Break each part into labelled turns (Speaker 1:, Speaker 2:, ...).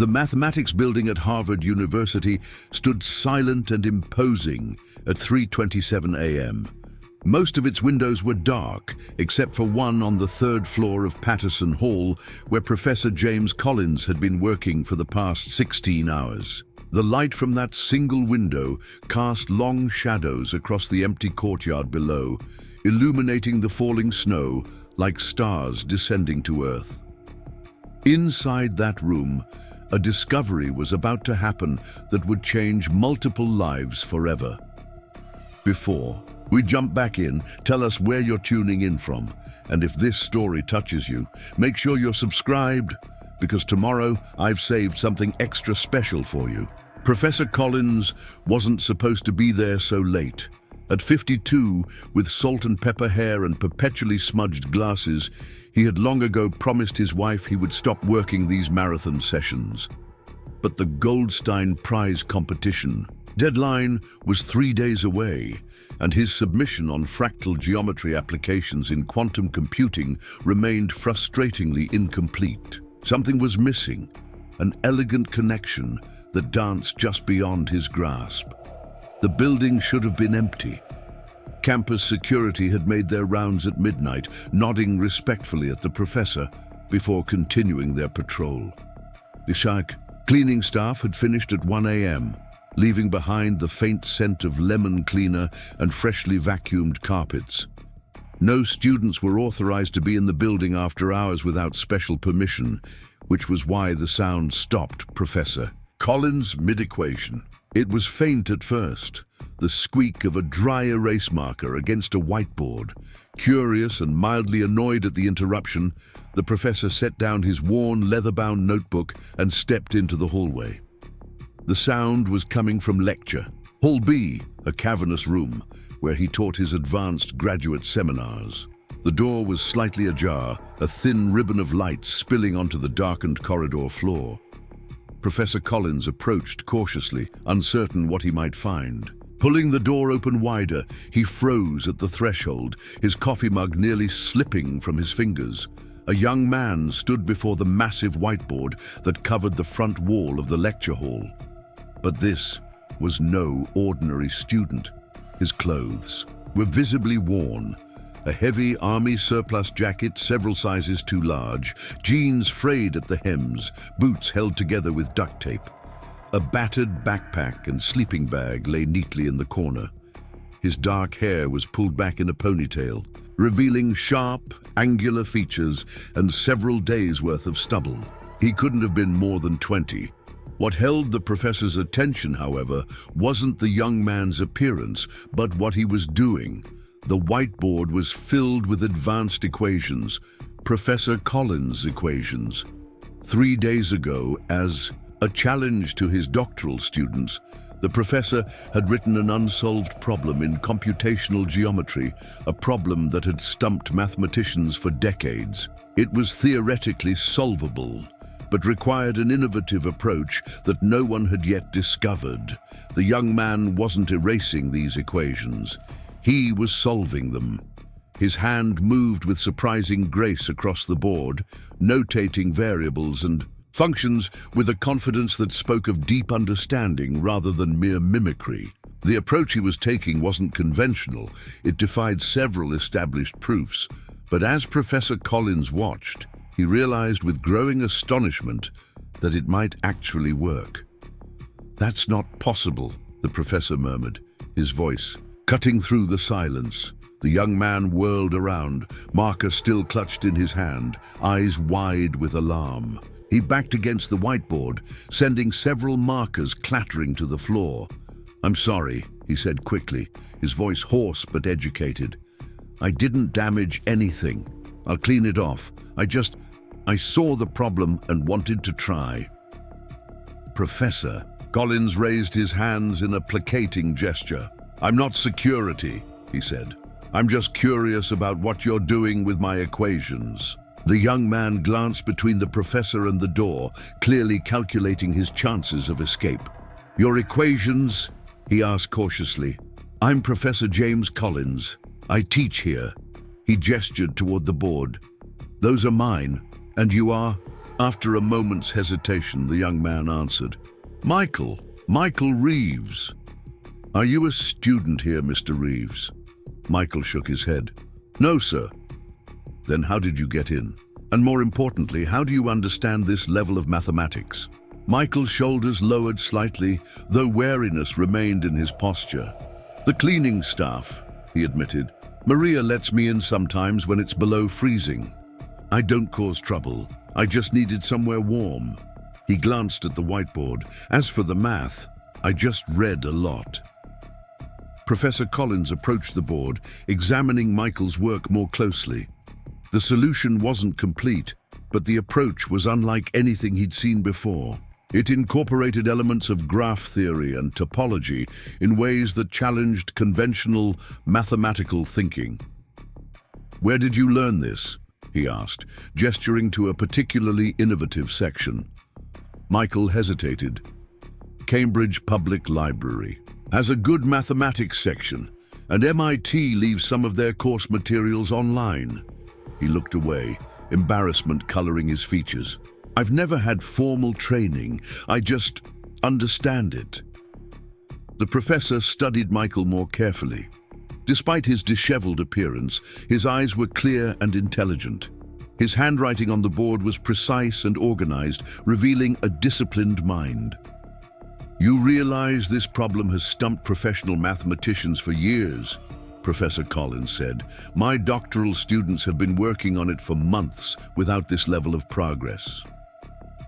Speaker 1: The mathematics building at Harvard University stood silent and imposing at 3:27 a.m. Most of its windows were dark, except for one on the third floor of Patterson Hall, where Professor James Collins had been working for the past 16 hours. The light from that single window cast long shadows across the empty courtyard below, illuminating the falling snow like stars descending to Earth. Inside that room, a discovery was about to happen that would change multiple lives forever. Before we jump back in, tell us where you're tuning in from, and if this story touches you, make sure you're subscribed, because tomorrow I've saved something extra special for you. Professor Collins wasn't supposed to be there so late. At 52, with salt and pepper hair and perpetually smudged glasses, he had long ago promised his wife he would stop working these marathon sessions. But the Goldstein Prize competition deadline was 3 days away, and his submission on fractal geometry applications in quantum computing remained frustratingly incomplete. Something was missing, an elegant connection that danced just beyond his grasp. The building should have been empty. Campus security had made their rounds at midnight, nodding respectfully at the professor before continuing their patrol. The cleaning staff had finished at 1 a.m., leaving behind the faint scent of lemon cleaner and freshly vacuumed carpets. No students were authorized to be in the building after hours without special permission, which was why the sound stopped Professor Collins mid-equation. It was faint at first, the squeak of a dry erase marker against a whiteboard. Curious and mildly annoyed at the interruption, the professor set down his worn, leather-bound notebook and stepped into the hallway. The sound was coming from lecture, Hall B, a cavernous room, where he taught his advanced graduate seminars. The door was slightly ajar, a thin ribbon of light spilling onto the darkened corridor floor. Professor Collins approached cautiously, uncertain what he might find. Pulling the door open wider, he froze at the threshold, his coffee mug nearly slipping from his fingers. A young man stood before the massive whiteboard that covered the front wall of the lecture hall. But this was no ordinary student. His clothes were visibly worn. A heavy army surplus jacket several sizes too large, jeans frayed at the hems, boots held together with duct tape. A battered backpack and sleeping bag lay neatly in the corner. His dark hair was pulled back in a ponytail, revealing sharp, angular features and several days' worth of stubble. He couldn't have been more than 20. What held the professor's attention, however, wasn't the young man's appearance, but what he was doing. The whiteboard was filled with advanced equations, Professor Collins' equations. 3 days ago, as a challenge to his doctoral students, the professor had written an unsolved problem in computational geometry, a problem that had stumped mathematicians for decades. It was theoretically solvable, but required an innovative approach that no one had yet discovered. The young man wasn't erasing these equations. He was solving them. His hand moved with surprising grace across the board, notating variables and functions with a confidence that spoke of deep understanding rather than mere mimicry. The approach he was taking wasn't conventional. It defied several established proofs. But as Professor Collins watched, he realized with growing astonishment that it might actually work. "That's not possible," the professor murmured, his voice cutting through the silence. The young man whirled around, marker still clutched in his hand, eyes wide with alarm. He backed against the whiteboard, sending several markers clattering to the floor. "I'm sorry," he said quickly, his voice hoarse but educated. "I didn't damage anything. I'll clean it off. I saw the problem and wanted to try." "Professor," Collins raised his hands in a placating gesture. "I'm not security," he said. "I'm just curious about what you're doing with my equations." The young man glanced between the professor and the door, clearly calculating his chances of escape. "Your equations?" he asked cautiously. "I'm Professor James Collins. I teach here." He gestured toward the board. "Those are mine. And you are?" After a moment's hesitation, the young man answered, Michael Reeves. Are you a student here, Mr. Reeves? Michael shook his head. No, sir. Then how did you get in? And more importantly, how do you understand this level of mathematics? Michael's shoulders lowered slightly, though wariness remained in his posture. The cleaning staff, he admitted. Maria lets me in sometimes when it's below freezing. I don't cause trouble. I just needed somewhere warm. He glanced at the whiteboard. As for the math, I just read a lot. Professor Collins approached the board, examining Michael's work more closely. The solution wasn't complete, but the approach was unlike anything he'd seen before. It incorporated elements of graph theory and topology in ways that challenged conventional mathematical thinking. Where did you learn this? He asked, gesturing to a particularly innovative section. Michael hesitated. Cambridge Public Library has a good mathematics section, and MIT leaves some of their course materials online. He looked away, embarrassment coloring his features. I've never had formal training. I just understand it. The professor studied Michael more carefully. Despite his disheveled appearance, his eyes were clear and intelligent. His handwriting on the board was precise and organized, revealing a disciplined mind. You realize this problem has stumped professional mathematicians for years, Professor Collins said. My doctoral students have been working on it for months without this level of progress.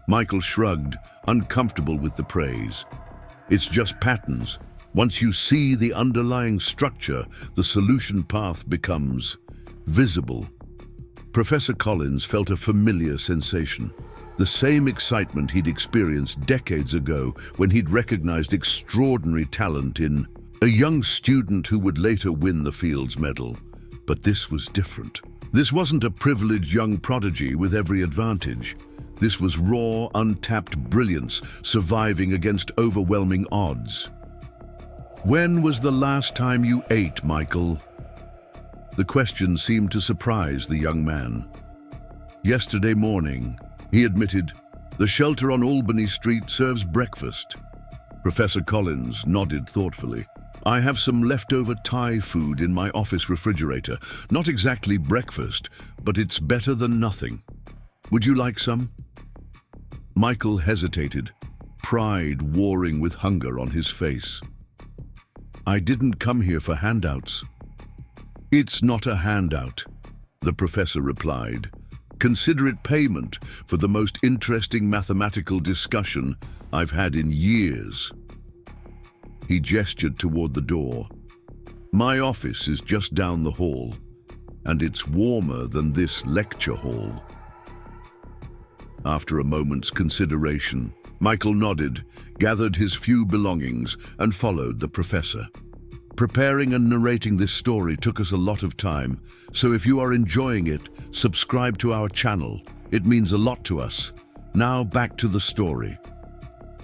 Speaker 1: Michael shrugged, uncomfortable with the praise. It's just patterns. Once you see the underlying structure, the solution path becomes visible. Professor Collins felt a familiar sensation. The same excitement he'd experienced decades ago when he'd recognized extraordinary talent in a young student who would later win the Fields Medal. But this was different. This wasn't a privileged young prodigy with every advantage. This was raw, untapped brilliance surviving against overwhelming odds. When was the last time you ate, Michael? The question seemed to surprise the young man. Yesterday morning, he admitted. The shelter on Albany Street serves breakfast. Professor Collins nodded thoughtfully. I have some leftover Thai food in my office refrigerator. Not exactly breakfast, but it's better than nothing. Would you like some? Michael hesitated, pride warring with hunger on his face. I didn't come here for handouts. It's not a handout, the professor replied. Consider it payment for the most interesting mathematical discussion I've had in years. He gestured toward the door. My office is just down the hall, and it's warmer than this lecture hall. After a moment's consideration, Michael nodded, gathered his few belongings, and followed the professor. Preparing and narrating this story took us a lot of time, so if you are enjoying it, subscribe to our channel. It means a lot to us. Now back to the story.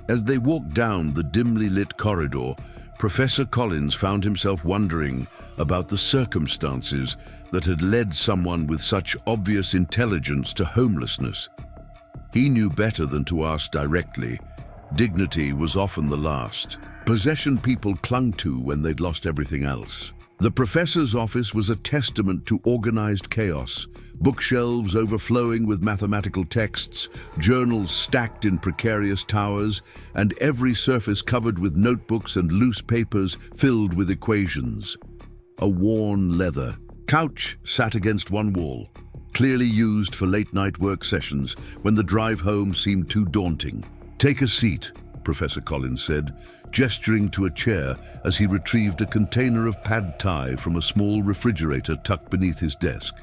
Speaker 1: As they walked down the dimly lit corridor, Professor Collins found himself wondering about the circumstances that had led someone with such obvious intelligence to homelessness. He knew better than to ask directly. Dignity was often the last. Possession people clung to when they'd lost everything else. The professor's office was a testament to organized chaos. Bookshelves overflowing with mathematical texts, journals stacked in precarious towers, and every surface covered with notebooks and loose papers filled with equations. A worn leather couch sat against one wall, clearly used for late-night work sessions when the drive home seemed too daunting. Take a seat, Professor Collins said, gesturing to a chair as he retrieved a container of pad thai from a small refrigerator tucked beneath his desk.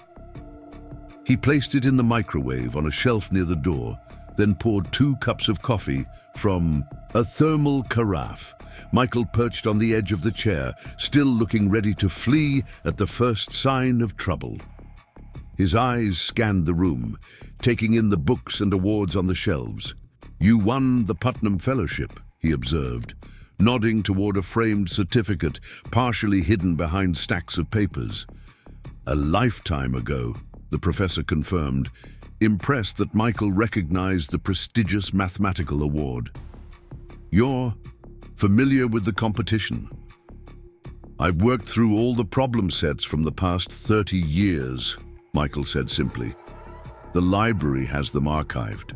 Speaker 1: He placed it in the microwave on a shelf near the door, then poured 2 cups of coffee from a thermal carafe. Michael perched on the edge of the chair, still looking ready to flee at the first sign of trouble. His eyes scanned the room, taking in the books and awards on the shelves. You won the Putnam Fellowship, he observed, nodding toward a framed certificate partially hidden behind stacks of papers. A lifetime ago, the professor confirmed, impressed that Michael recognized the prestigious mathematical award. "You're familiar with the competition?" "I've worked through all the problem sets from the past 30 years, Michael said simply. "The library has them archived."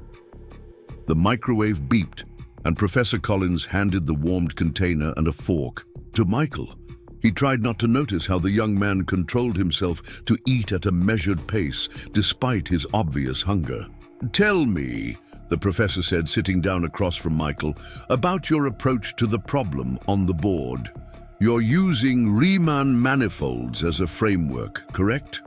Speaker 1: The microwave beeped, and Professor Collins handed the warmed container and a fork to Michael. He tried not to notice how the young man controlled himself to eat at a measured pace, despite his obvious hunger. "Tell me," the professor said, sitting down across from Michael, "about your approach to the problem on the board. You're using Riemann manifolds as a framework, correct?"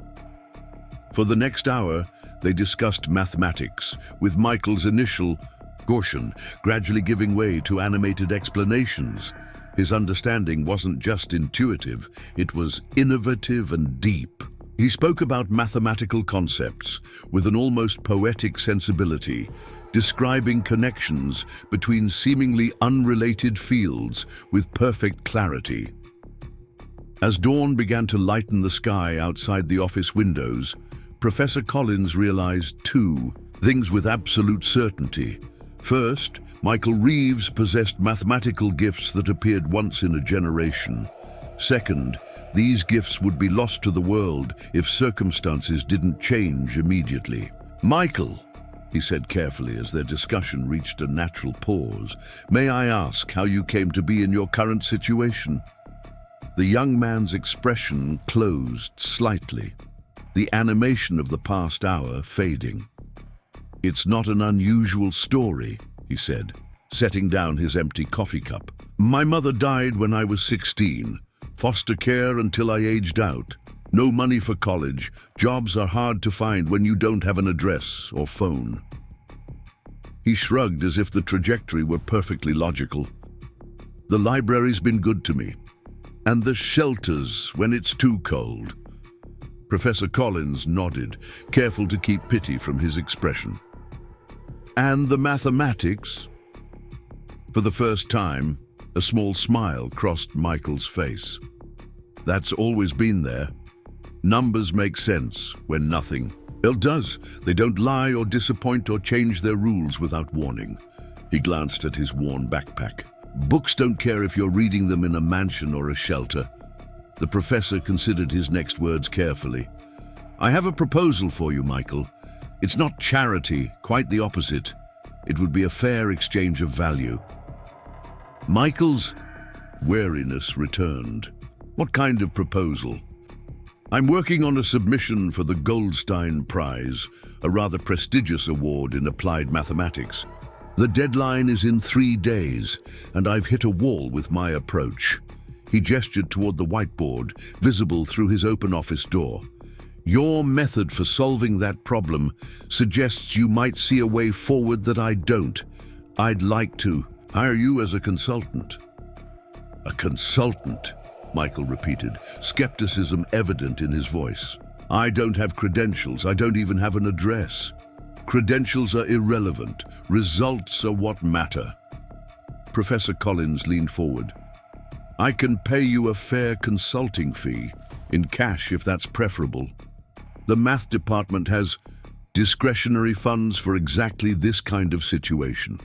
Speaker 1: For the next hour, they discussed mathematics, with Michael's initial caution gradually giving way to animated explanations. His understanding wasn't just intuitive, it was innovative and deep. He spoke about mathematical concepts with an almost poetic sensibility, describing connections between seemingly unrelated fields with perfect clarity. As dawn began to lighten the sky outside the office windows, Professor Collins realized two things with absolute certainty. First, Michael Reeves possessed mathematical gifts that appeared once in a generation. Second, these gifts would be lost to the world if circumstances didn't change immediately. "Michael," he said carefully as their discussion reached a natural pause, "may I ask how you came to be in your current situation?" The young man's expression closed slightly, the animation of the past hour fading. "It's not an unusual story," he said, setting down his empty coffee cup. "My mother died when I was 16. Foster care until I aged out. No money for college. Jobs are hard to find when you don't have an address or phone." He shrugged as if the trajectory were perfectly logical. "The library's been good to me. And the shelters when it's too cold." Professor Collins nodded, careful to keep pity from his expression. "And the mathematics?" For the first time, a small smile crossed Michael's face. "That's always been there. Numbers make sense when nothing else does. They don't lie or disappoint or change their rules without warning." He glanced at his worn backpack. "Books don't care if you're reading them in a mansion or a shelter." The professor considered his next words carefully. "I have a proposal for you, Michael. It's not charity, quite the opposite. It would be a fair exchange of value." Michael's wariness returned. "What kind of proposal?" "I'm working on a submission for the Goldstein Prize, a rather prestigious award in applied mathematics. The deadline is in 3 days, and I've hit a wall with my approach." He gestured toward the whiteboard, visible through his open office door. "Your method for solving that problem suggests you might see a way forward that I don't. I'd like to hire you as a consultant." "A consultant?" Michael repeated, skepticism evident in his voice. "I don't have credentials. I don't even have an address. Credentials are irrelevant. Results are what matter." Professor Collins leaned forward. "I can pay you a fair consulting fee, in cash if that's preferable. The math department has discretionary funds for exactly this kind of situation."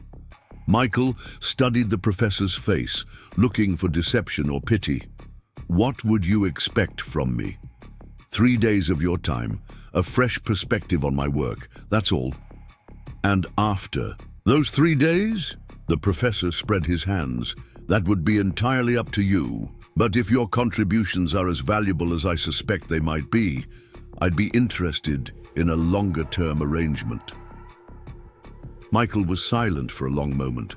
Speaker 1: Michael studied the professor's face, looking for deception or pity. "What would you expect from me?" 3 days of your time, a fresh perspective on my work, that's all." "And after those 3 days?" The professor spread his hands. "That would be entirely up to you. But if your contributions are as valuable as I suspect they might be, I'd be interested in a longer-term arrangement." Michael was silent for a long moment,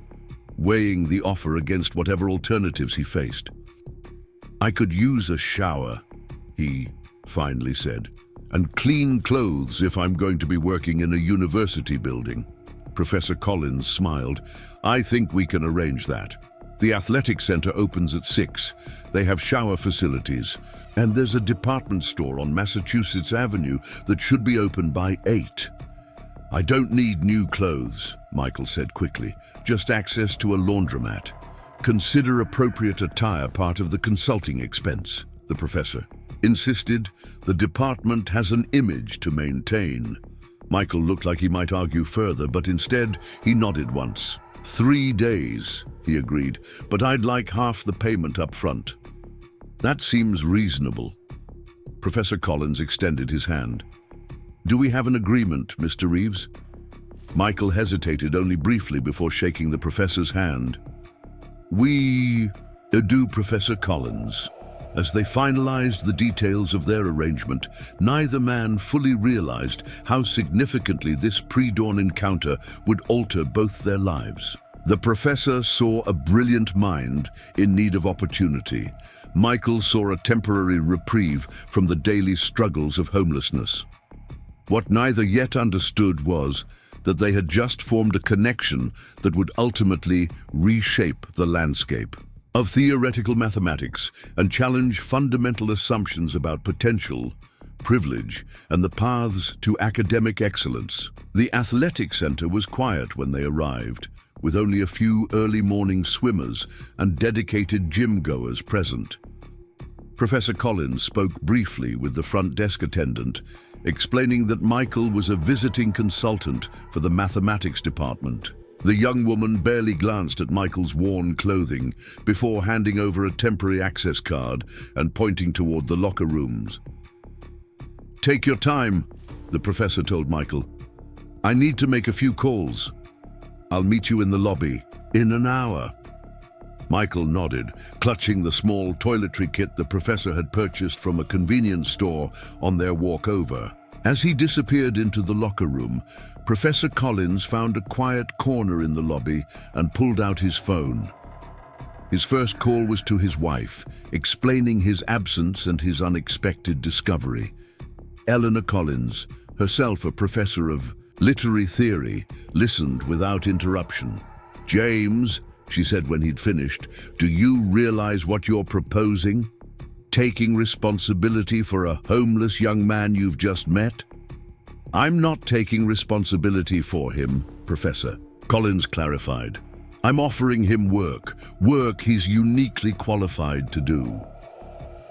Speaker 1: weighing the offer against whatever alternatives he faced. "I could use a shower," he finally said, "and clean clothes if I'm going to be working in a university building." Professor Collins smiled. "I think we can arrange that. The athletic center opens at 6. They have shower facilities. And there's a department store on Massachusetts Avenue that should be open by 8. "I don't need new clothes," Michael said quickly. "Just access to a laundromat. Consider appropriate attire part of the consulting expense," the professor insisted. "The department has an image to maintain." Michael looked like he might argue further, but instead he nodded once. 3 days, he agreed, but I'd like half the payment up front. That seems reasonable. Professor Collins extended his hand. Do we have an agreement, Mr. Reeves? Michael hesitated only briefly before shaking the professor's hand. We do, Professor Collins. As they finalized the details of their arrangement, neither man fully realized how significantly this pre-dawn encounter would alter both their lives. The professor saw a brilliant mind in need of opportunity. Michael saw a temporary reprieve from the daily struggles of homelessness. What neither yet understood was that they had just formed a connection that would ultimately reshape the landscape of theoretical mathematics and challenge fundamental assumptions about potential, privilege, and the paths to academic excellence. The athletic center was quiet when they arrived, with only a few early morning swimmers and dedicated gym-goers present. Professor Collins spoke briefly with the front desk attendant, explaining that Michael was a visiting consultant for the mathematics department. The young woman barely glanced at Michael's worn clothing before handing over a temporary access card and pointing toward the locker rooms. Take your time, the professor told Michael. I need to make a few calls. I'll meet you in the lobby in an hour. Michael nodded, clutching the small toiletry kit the professor had purchased from a convenience store on their walk over. As he disappeared into the locker room, Professor Collins found a quiet corner in the lobby and pulled out his phone. His first call was to his wife, explaining his absence and his unexpected discovery. Eleanor Collins, herself a professor of literary theory, listened without interruption. James, she said when he'd finished, do you realize what you're proposing? Taking responsibility for a homeless young man you've just met? I'm not taking responsibility for him, Professor, Collins clarified. I'm offering him work he's uniquely qualified to do.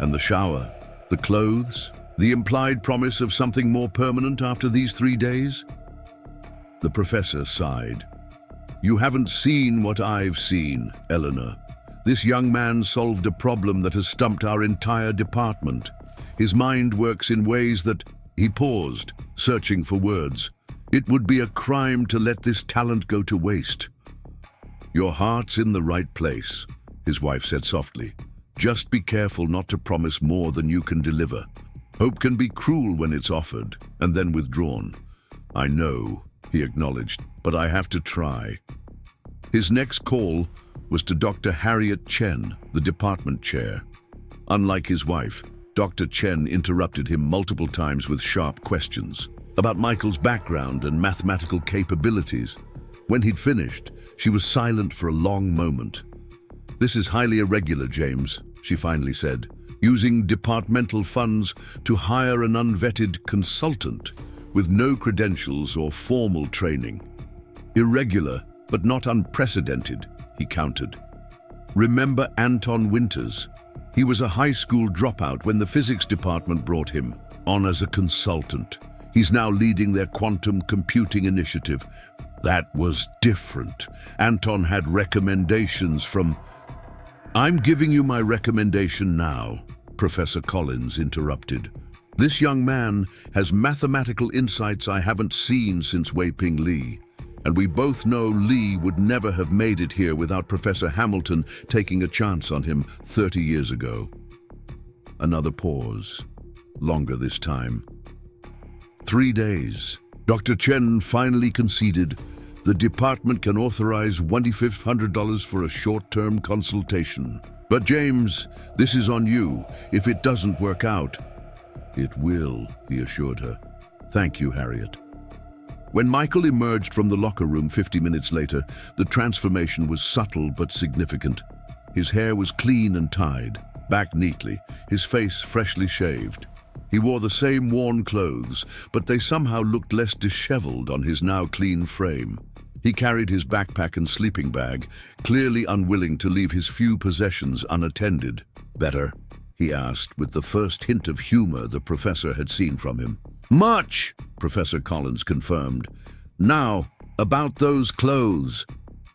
Speaker 1: And the shower, the clothes, the implied promise of something more permanent after these 3 days? The professor sighed. You haven't seen what I've seen, Eleanor. This young man solved a problem that has stumped our entire department. His mind works in ways that... He paused, searching for words. It would be a crime to let this talent go to waste. Your heart's in the right place, his wife said softly. Just be careful not to promise more than you can deliver. Hope can be cruel when it's offered and then withdrawn. I know, he acknowledged, but I have to try. His next call was to Dr. Harriet Chen, the department chair. Unlike his wife, Dr. Chen interrupted him multiple times with sharp questions about Michael's background and mathematical capabilities. When he'd finished, she was silent for a long moment. This is highly irregular, James, she finally said, using departmental funds to hire an unvetted consultant with no credentials or formal training. Irregular, but not unprecedented, he countered. Remember Anton Winters? He was a high school dropout when the physics department brought him on as a consultant. He's now leading their quantum computing initiative. That was different. Anton had recommendations from... I'm giving you my recommendation now, Professor Collins interrupted. This young man has mathematical insights I haven't seen since Wei-Ping Lee. And we both know Lee would never have made it here without Professor Hamilton taking a chance on him 30 years ago. Another pause, longer this time. 3 days. Dr. Chen finally conceded the department can authorize $2,500 for a short-term consultation. But James, this is on you if it doesn't work out. It will, he assured her. Thank you, Harriet. When Michael emerged from the locker room 50 minutes later, the transformation was subtle but significant. His hair was clean and tied, back neatly, his face freshly shaved. He wore the same worn clothes, but they somehow looked less disheveled on his now clean frame. He carried his backpack and sleeping bag, clearly unwilling to leave his few possessions unattended. Better? He asked, with the first hint of humor the professor had seen from him. Much, Professor Collins confirmed. Now, about those clothes.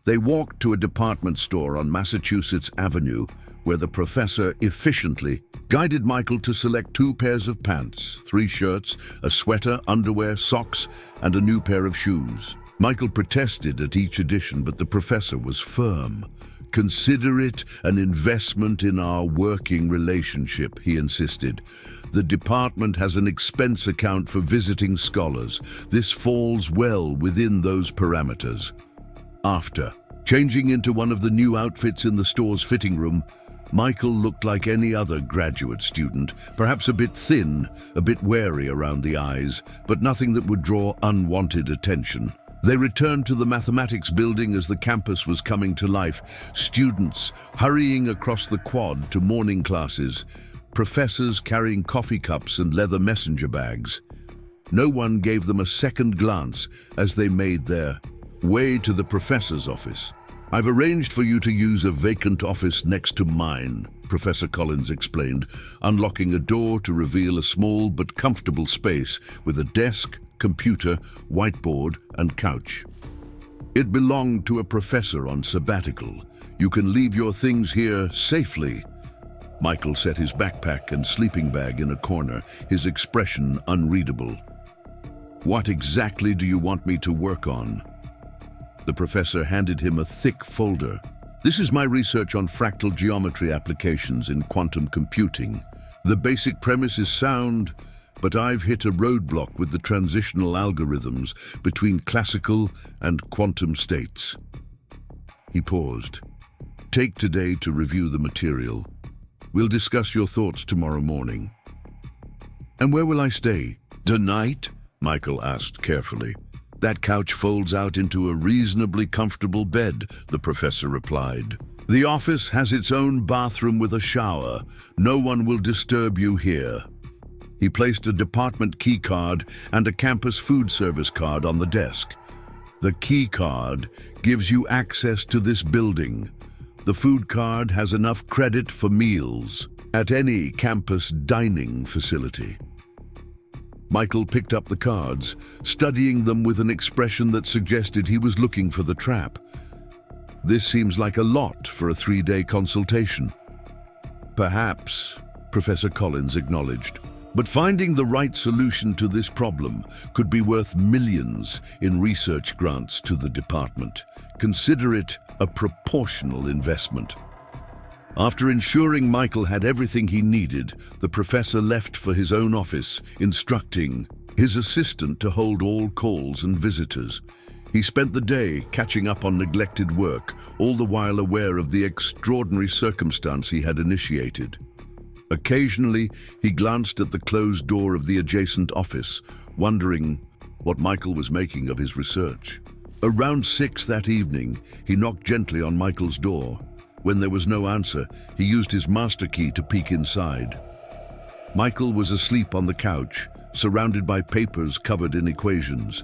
Speaker 1: They walked to a department store on Massachusetts Avenue, where the professor efficiently guided Michael to select 2 pairs of pants, 3 shirts, a sweater, underwear, socks, and a new pair of shoes. Michael protested at each addition, but the professor was firm. "Consider it an investment in our working relationship," he insisted. "The department has an expense account for visiting scholars. This falls well within those parameters." After changing into one of the new outfits in the store's fitting room, Michael looked like any other graduate student, perhaps a bit thin, a bit wary around the eyes, but nothing that would draw unwanted attention. They returned to the mathematics building as the campus was coming to life, students hurrying across the quad to morning classes, professors carrying coffee cups and leather messenger bags. No one gave them a second glance as they made their way to the professor's office. "I've arranged for you to use a vacant office next to mine," Professor Collins explained, unlocking a door to reveal a small but comfortable space with a desk, computer, whiteboard, and couch. "It belonged to a professor on sabbatical. You can leave your things here safely." Michael set his backpack and sleeping bag in a corner, his expression unreadable. "What exactly do you want me to work on?" The professor handed him a thick folder. "This is my research on fractal geometry applications in quantum computing. The basic premise is sound, but I've hit a roadblock with the transitional algorithms between classical and quantum states." He paused. "Take today to review the material. We'll discuss your thoughts tomorrow morning." "And where will I stay? Tonight?" Michael asked carefully. "That couch folds out into a reasonably comfortable bed," the professor replied. "The office has its own bathroom with a shower. No one will disturb you here." He placed a department key card and a campus food service card on the desk. "The key card gives you access to this building. The food card has enough credit for meals at any campus dining facility." Michael picked up the cards, studying them with an expression that suggested he was looking for the trap. "This seems like a lot for a 3-day consultation." "Perhaps," Professor Collins acknowledged. "But finding the right solution to this problem could be worth millions in research grants to the department. Consider it a proportional investment." After ensuring Michael had everything he needed, the professor left for his own office, instructing his assistant to hold all calls and visitors. He spent the day catching up on neglected work, all the while aware of the extraordinary circumstance he had initiated. Occasionally, he glanced at the closed door of the adjacent office, wondering what Michael was making of his research. Around 6 that evening, he knocked gently on Michael's door. When there was no answer, he used his master key to peek inside. Michael was asleep on the couch, surrounded by papers covered in equations.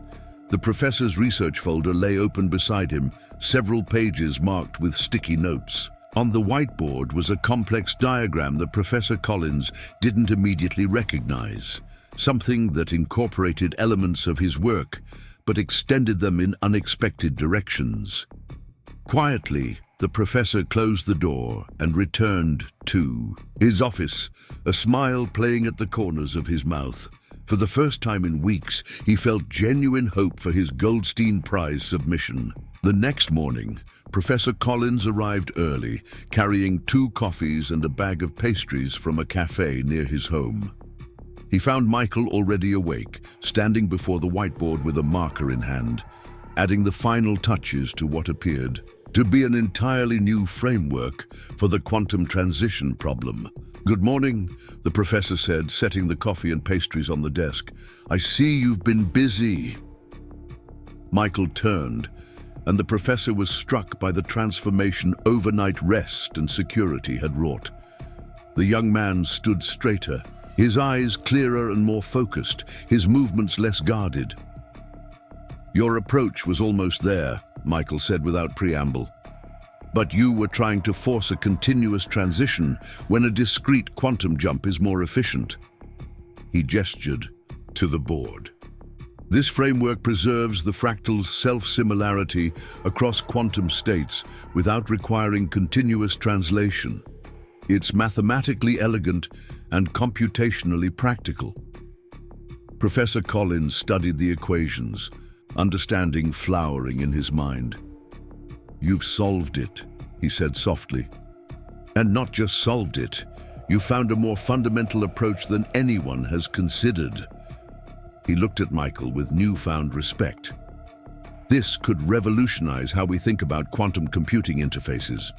Speaker 1: The professor's research folder lay open beside him, several pages marked with sticky notes. On the whiteboard was a complex diagram that Professor Collins didn't immediately recognize, something that incorporated elements of his work, but extended them in unexpected directions. Quietly, the professor closed the door and returned to his office, a smile playing at the corners of his mouth. For the first time in weeks, he felt genuine hope for his Goldstein Prize submission. The next morning, Professor Collins arrived early, carrying 2 coffees and a bag of pastries from a cafe near his home. He found Michael already awake, standing before the whiteboard with a marker in hand, adding the final touches to what appeared to be an entirely new framework for the quantum transition problem. "Good morning," the professor said, setting the coffee and pastries on the desk. "I see you've been busy." Michael turned, and the professor was struck by the transformation overnight rest and security had wrought. The young man stood straighter, his eyes clearer and more focused, his movements less guarded. "Your approach was almost there," Michael said without preamble. "But you were trying to force a continuous transition when a discrete quantum jump is more efficient." He gestured to the board. This framework preserves the fractal's self-similarity across quantum states without requiring continuous translation. It's mathematically elegant and computationally practical. Professor Collins studied the equations, understanding flowering in his mind. "You've solved it," he said softly. "And not just solved it, you found a more fundamental approach than anyone has considered." He looked at Michael with newfound respect. "This could revolutionize how we think about quantum computing interfaces."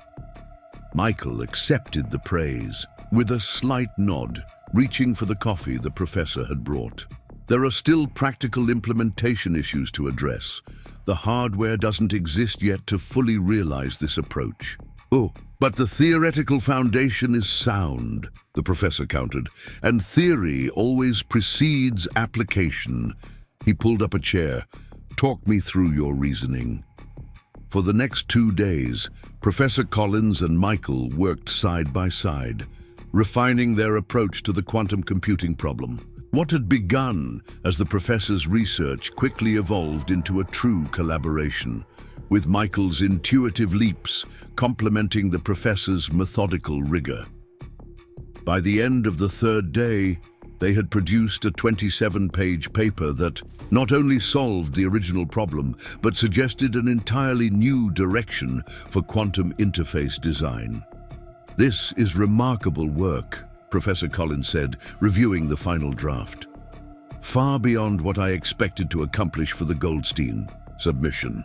Speaker 1: Michael accepted the praise with a slight nod, reaching for the coffee the professor had brought. "There are still practical implementation issues to address. The hardware doesn't exist yet to fully realize this approach." "Oh, but the theoretical foundation is sound," the professor countered, "and theory always precedes application." He pulled up a chair. "Talk me through your reasoning." For the next 2 days, Professor Collins and Michael worked side by side, refining their approach to the quantum computing problem. What had begun as the professor's research quickly evolved into a true collaboration, with Michael's intuitive leaps complementing the professor's methodical rigor. By the end of the 3rd day, they had produced a 27-page paper that not only solved the original problem, but suggested an entirely new direction for quantum interface design. "This is remarkable work," Professor Collins said, reviewing the final draft. "Far beyond what I expected to accomplish for the Goldstein submission."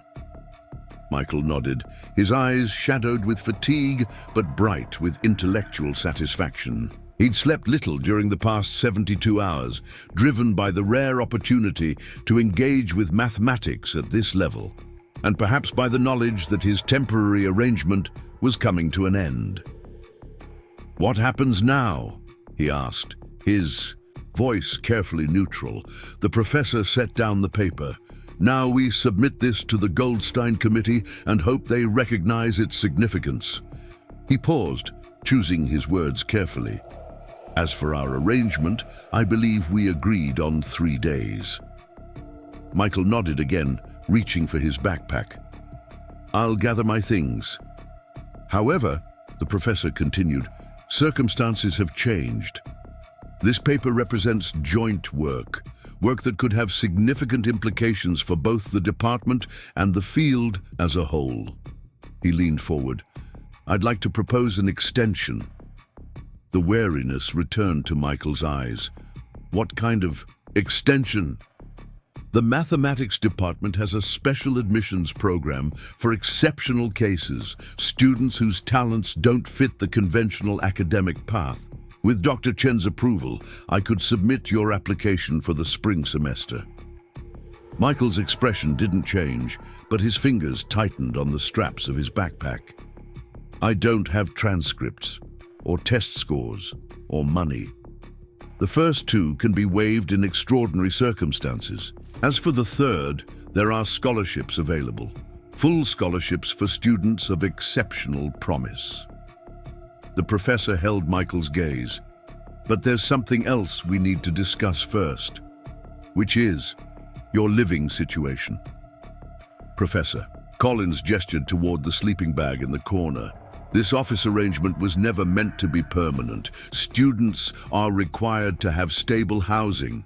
Speaker 1: Michael nodded, his eyes shadowed with fatigue but bright with intellectual satisfaction. He'd slept little during the past 72 hours, driven by the rare opportunity to engage with mathematics at this level, and perhaps by the knowledge that his temporary arrangement was coming to an end. "What happens now?" he asked, his voice carefully neutral. The professor set down the paper. "Now we submit this to the Goldstein Committee and hope they recognize its significance." He paused, choosing his words carefully. "As for our arrangement, I believe we agreed on 3 days." Michael nodded again, reaching for his backpack. "I'll gather my things." "However," the professor continued, "circumstances have changed. This paper represents joint work that could have significant implications for both the department and the field as a whole." He leaned forward. "I'd like to propose an extension." The wariness returned to Michael's eyes. "What kind of extension?" "The mathematics department has a special admissions program for exceptional cases, students whose talents don't fit the conventional academic path. With Dr. Chen's approval, I could submit your application for the spring semester." Michael's expression didn't change, but his fingers tightened on the straps of his backpack. "I don't have transcripts, or test scores, or money. The first 2 can be waived in extraordinary circumstances. As for the 3rd, there are scholarships available. Full scholarships for students of exceptional promise." The professor held Michael's gaze. "But there's something else we need to discuss first, which is your living situation." "Professor," Collins gestured toward the sleeping bag in the corner, "this office arrangement was never meant to be permanent. Students are required to have stable housing."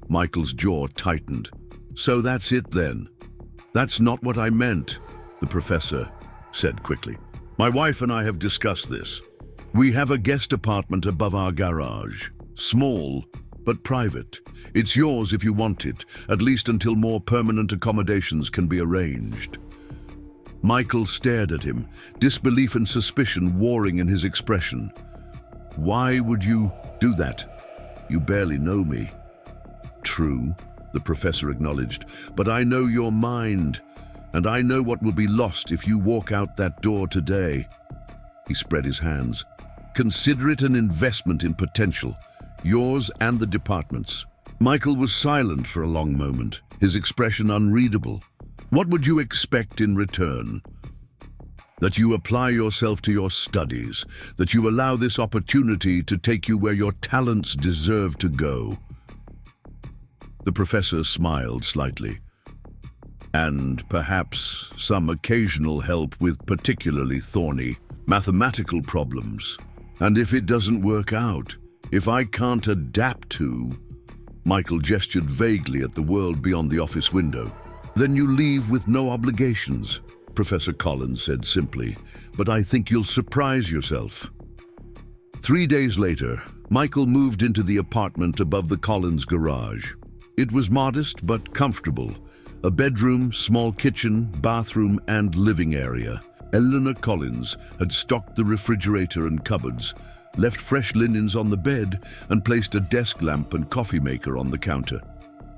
Speaker 1: Michael's jaw tightened. "So that's it then?" "That's not what I meant," the professor said quickly. "My wife and I have discussed this. We have a guest apartment above our garage. Small, but private. It's yours if you want it, at least until more permanent accommodations can be arranged." Michael stared at him, disbelief and suspicion warring in his expression. "Why would you do that? You barely know me." "True," the professor acknowledged, "but I know your mind, and I know what will be lost if you walk out that door today." He spread his hands. "Consider it an investment in potential, yours and the department's." Michael was silent for a long moment, his expression unreadable. "What would you expect in return?" "That you apply yourself to your studies, that you allow this opportunity to take you where your talents deserve to go." The professor smiled slightly. And perhaps some occasional help with particularly thorny mathematical problems. And if it doesn't work out, if I can't adapt to... Michael gestured vaguely at the world beyond the office window. Then you leave with no obligations, Professor Collins said simply, but I think you'll surprise yourself. 3 days later, Michael moved into the apartment above the Collins garage. It was modest but comfortable. A bedroom, small kitchen, bathroom, and living area. Eleanor Collins had stocked the refrigerator and cupboards, left fresh linens on the bed, and placed a desk lamp and coffee maker on the counter.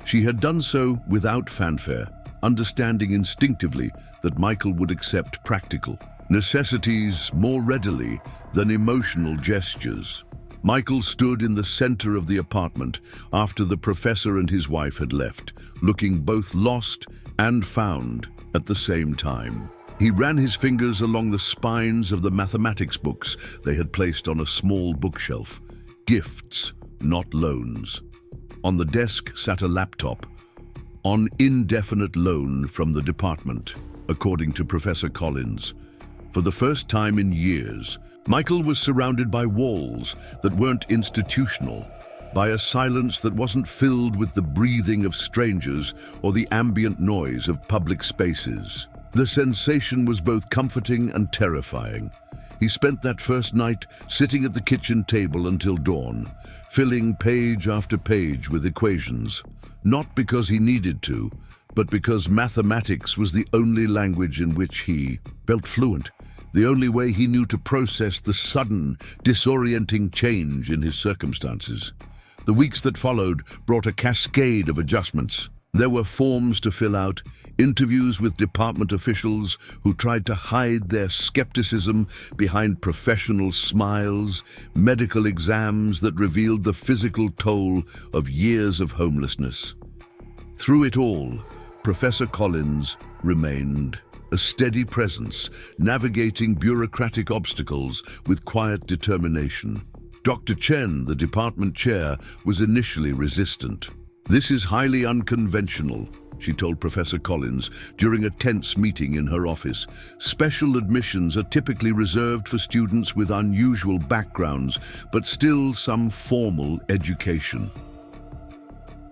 Speaker 1: She had done so without fanfare, understanding instinctively that Michael would accept practical necessities more readily than emotional gestures. Michael stood in the center of the apartment after the professor and his wife had left, looking both lost and found at the same time. He ran his fingers along the spines of the mathematics books they had placed on a small bookshelf. Gifts, not loans. On the desk sat a laptop, on indefinite loan from the department, according to Professor Collins. For the first time in years, Michael was surrounded by walls that weren't institutional, by a silence that wasn't filled with the breathing of strangers or the ambient noise of public spaces. The sensation was both comforting and terrifying. He spent that first night sitting at the kitchen table until dawn, filling page after page with equations, not because he needed to, but because mathematics was the only language in which he felt fluent. The only way he knew to process the sudden, disorienting change in his circumstances. The weeks that followed brought a cascade of adjustments. There were forms to fill out, interviews with department officials who tried to hide their skepticism behind professional smiles, medical exams that revealed the physical toll of years of homelessness. Through it all, Professor Collins remained a steady presence, navigating bureaucratic obstacles with quiet determination. Dr. Chen, the department chair, was initially resistant. "This is highly unconventional," she told Professor Collins during a tense meeting in her office. "Special admissions are typically reserved for students with unusual backgrounds, but still some formal education."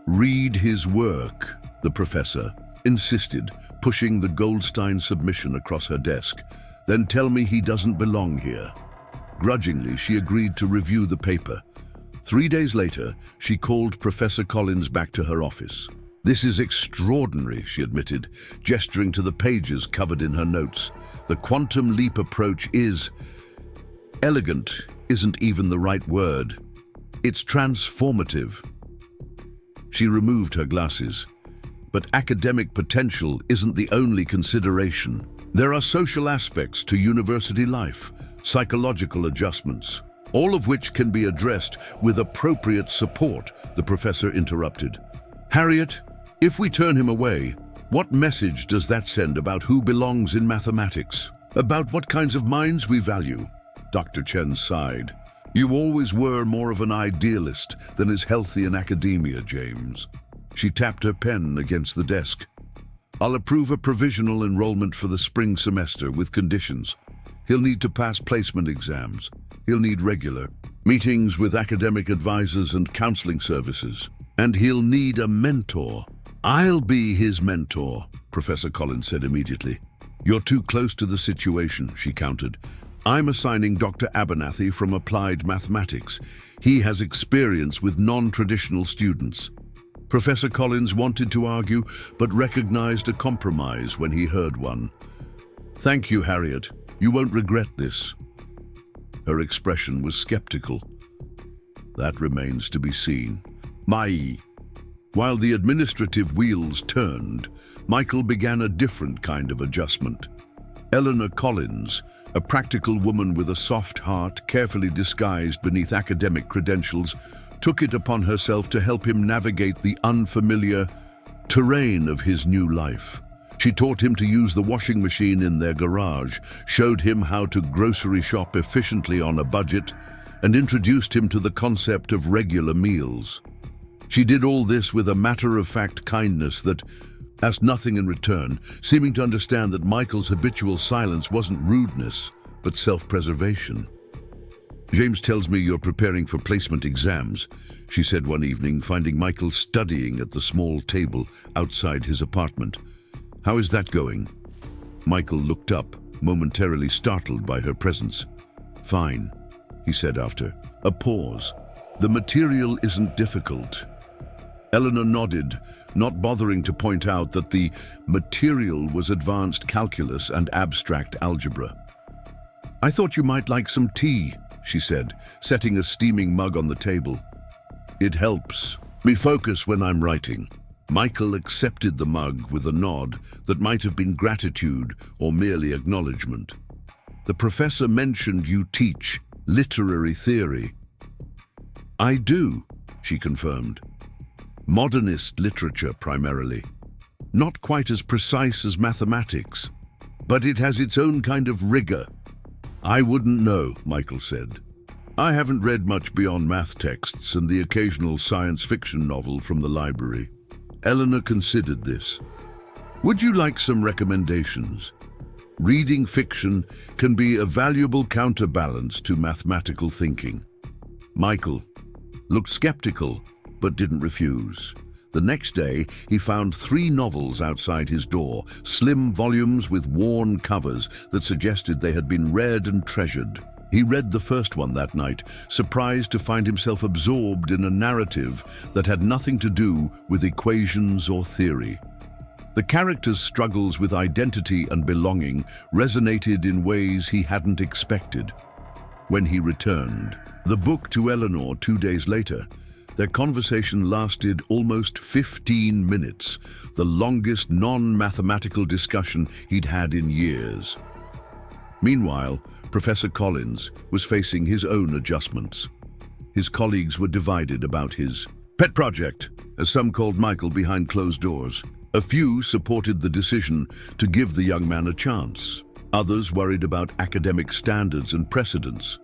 Speaker 1: "Read his work," the professor insisted, pushing the Goldstein submission across her desk. "Then tell me he doesn't belong here." Grudgingly, she agreed to review the paper. 3 days later, she called Professor Collins back to her office. "This is extraordinary," she admitted, gesturing to the pages covered in her notes. "The quantum leap approach is... elegant isn't even the right word. It's transformative." She removed her glasses. But academic potential isn't the only consideration. There are social aspects to university life, psychological adjustments, all of which can be addressed with appropriate support, the professor interrupted. "Harriet, if we turn him away, what message does that send about who belongs in mathematics? About what kinds of minds we value?" Dr. Chen sighed. "You always were more of an idealist than is healthy in academia, James." She tapped her pen against the desk. "I'll approve a provisional enrollment for the spring semester with conditions. He'll need to pass placement exams. He'll need regular meetings with academic advisors and counseling services. And he'll need a mentor." "I'll be his mentor," Professor Collins said immediately. "You're too close to the situation," she countered. "I'm assigning Dr. Abernathy from Applied Mathematics. He has experience with non-traditional students." Professor Collins wanted to argue, but recognized a compromise when he heard one. "Thank you, Harriet. You won't regret this." Her expression was skeptical. "That remains to be seen." While the administrative wheels turned, Michael began a different kind of adjustment. Eleanor Collins, a practical woman with a soft heart carefully disguised beneath academic credentials, took it upon herself to help him navigate the unfamiliar terrain of his new life. She taught him to use the washing machine in their garage, showed him how to grocery shop efficiently on a budget, and introduced him to the concept of regular meals. She did all this with a matter-of-fact kindness that asked nothing in return, seeming to understand that Michael's habitual silence wasn't rudeness, but self-preservation. "James tells me you're preparing for placement exams," she said one evening, finding Michael studying at the small table outside his apartment. "How is that going?" Michael looked up, momentarily startled by her presence. "Fine," he said after a pause. "The material isn't difficult." Eleanor nodded, not bothering to point out that the material was advanced calculus and abstract algebra. "I thought you might like some tea," she said, setting a steaming mug on the table. "It helps me focus when I'm writing." Michael accepted the mug with a nod that might have been gratitude or merely acknowledgement. "The professor mentioned you teach literary theory." "I do," she confirmed. "Modernist literature primarily. Not quite as precise as mathematics, but it has its own kind of rigor." "I wouldn't know," Michael said. "I haven't read much beyond math texts and the occasional science fiction novel from the library." Eleanor considered this. "Would you like some recommendations? Reading fiction can be a valuable counterbalance to mathematical thinking." Michael looked skeptical, but didn't refuse. The next day, he found 3 novels outside his door, slim volumes with worn covers that suggested they had been read and treasured. He read the first one that night, surprised to find himself absorbed in a narrative that had nothing to do with equations or theory. The character's struggles with identity and belonging resonated in ways he hadn't expected. When he returned the book to Eleanor 2 days later, their conversation lasted almost 15 minutes, the longest non-mathematical discussion he'd had in years. Meanwhile, Professor Collins was facing his own adjustments. His colleagues were divided about his pet project, as some called Michael behind closed doors. A few supported the decision to give the young man a chance. Others worried about academic standards and precedents.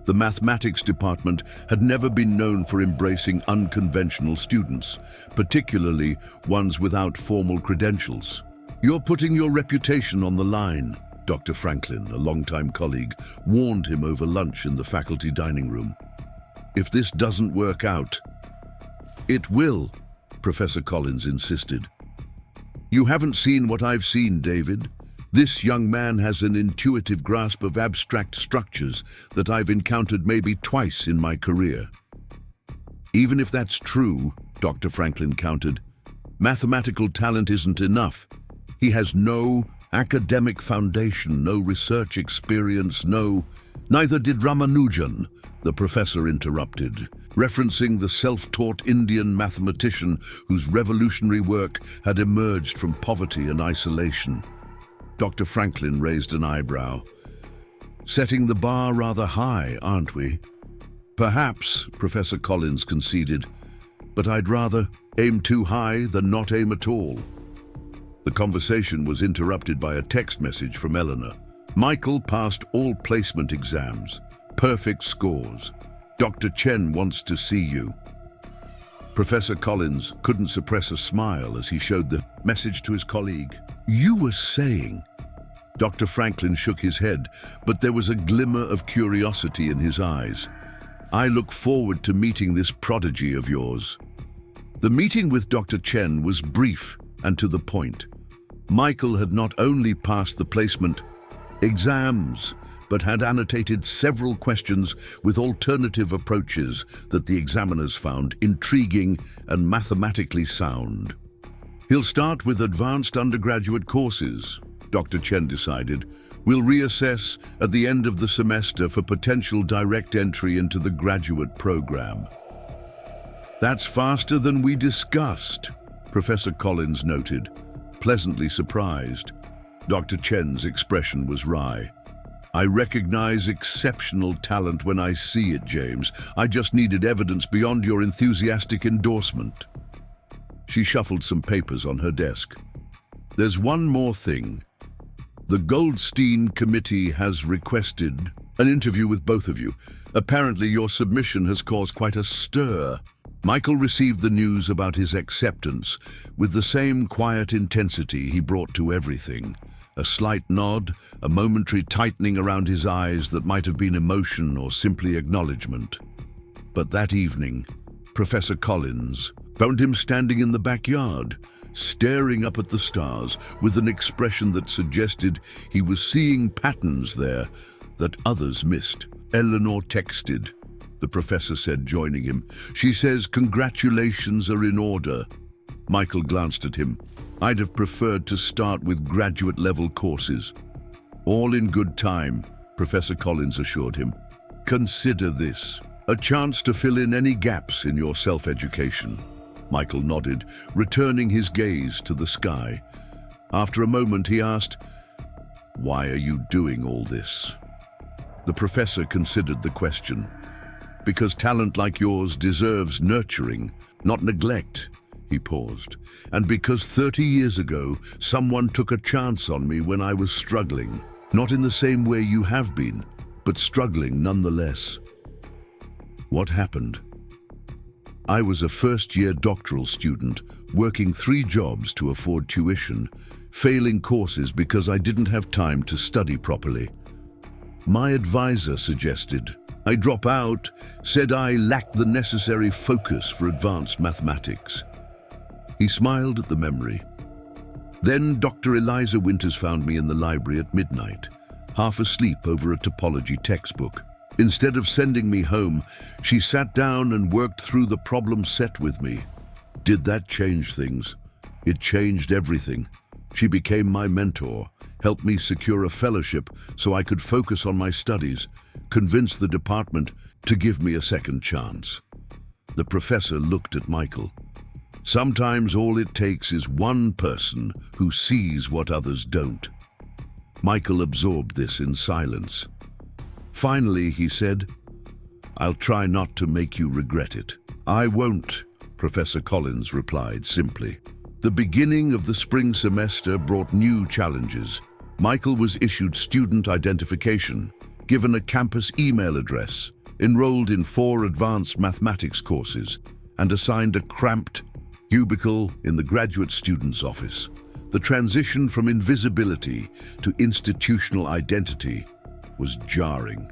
Speaker 1: The mathematics department had never been known for embracing unconventional students, particularly ones without formal credentials. "You're putting your reputation on the line," Dr. Franklin, a longtime colleague, warned him over lunch in the faculty dining room. "If this doesn't work out..." "It will," Professor Collins insisted. "You haven't seen what I've seen, David. This young man has an intuitive grasp of abstract structures that I've encountered maybe twice in my career." "Even if that's true," Dr. Franklin countered, "mathematical talent isn't enough. He has no academic foundation, no research experience, Neither did Ramanujan," the professor interrupted, referencing the self-taught Indian mathematician whose revolutionary work had emerged from poverty and isolation. Dr. Franklin raised an eyebrow. "Setting the bar rather high, aren't we?" "Perhaps," Professor Collins conceded, "but I'd rather aim too high than not aim at all." The conversation was interrupted by a text message from Eleanor. "Michael passed all placement exams. Perfect scores. Dr. Chen wants to see you." Professor Collins couldn't suppress a smile as he showed the message to his colleague. "You were saying..." Dr. Franklin shook his head, but there was a glimmer of curiosity in his eyes. "I look forward to meeting this prodigy of yours." The meeting with Dr. Chen was brief and to the point. Michael had not only passed the placement exams, but had annotated several questions with alternative approaches that the examiners found intriguing and mathematically sound. "He'll start with advanced undergraduate courses," Dr. Chen decided. "We'll reassess at the end of the semester for potential direct entry into the graduate program." "That's faster than we discussed," Professor Collins noted, pleasantly surprised. Dr. Chen's expression was wry. "I recognize exceptional talent when I see it, James. I just needed evidence beyond your enthusiastic endorsement." She shuffled some papers on her desk. "There's one more thing. The Goldstein Committee has requested an interview with both of you. Apparently your submission has caused quite a stir." Michael received the news about his acceptance with the same quiet intensity he brought to everything. A slight nod, a momentary tightening around his eyes that might have been emotion or simply acknowledgement. But that evening, Professor Collins found him standing in the backyard, staring up at the stars with an expression that suggested he was seeing patterns there that others missed. Eleanor texted, the professor said, joining him. She says congratulations are in order. Michael glanced at him. I'd have preferred to start with graduate-level courses. All in good time, Professor Collins assured him. Consider this, a chance to fill in any gaps in your self-education. Michael nodded, returning his gaze to the sky. After a moment, he asked, "Why are you doing all this?" The professor considered the question. Because talent like yours deserves nurturing, not neglect. He paused. And because 30 years ago, someone took a chance on me when I was struggling. Not in the same way you have been, but struggling nonetheless. What happened? I was a first-year doctoral student, working 3 jobs to afford tuition, failing courses because I didn't have time to study properly. My advisor suggested I drop out, said I lacked the necessary focus for advanced mathematics. He smiled at the memory. Then Dr. Eliza Winters found me in the library at midnight, half asleep over a topology textbook. Instead of sending me home, she sat down and worked through the problem set with me. Did that change things? It changed everything. She became my mentor, helped me secure a fellowship so I could focus on my studies, convince the department to give me a second chance. The professor looked at Michael. Sometimes all it takes is one person who sees what others don't. Michael absorbed this in silence. Finally, he said, "I'll try not to make you regret it." "I won't," Professor Collins replied simply. The beginning of the spring semester brought new challenges. Michael was issued student identification, given a campus email address, enrolled in 4 advanced mathematics courses, and assigned a cramped cubicle in the graduate student's office. The transition from invisibility to institutional identity was jarring.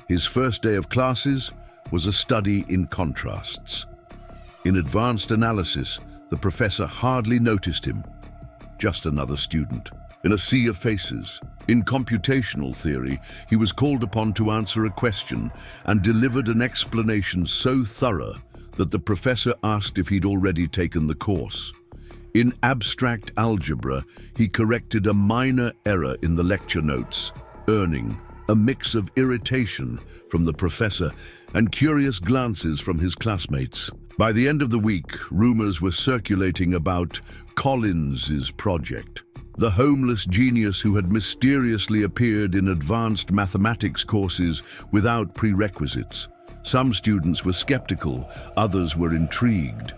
Speaker 1: His first day of classes was a study in contrasts. In advanced analysis, the professor hardly noticed him. Just another student, in a sea of faces. In computational theory, he was called upon to answer a question and delivered an explanation so thorough that the professor asked if he'd already taken the course. In abstract algebra, he corrected a minor error in the lecture notes, earning a mix of irritation from the professor and curious glances from his classmates. By the end of the week, rumors were circulating about Collins's project, the homeless genius who had mysteriously appeared in advanced mathematics courses without prerequisites. Some students were skeptical, others were intrigued.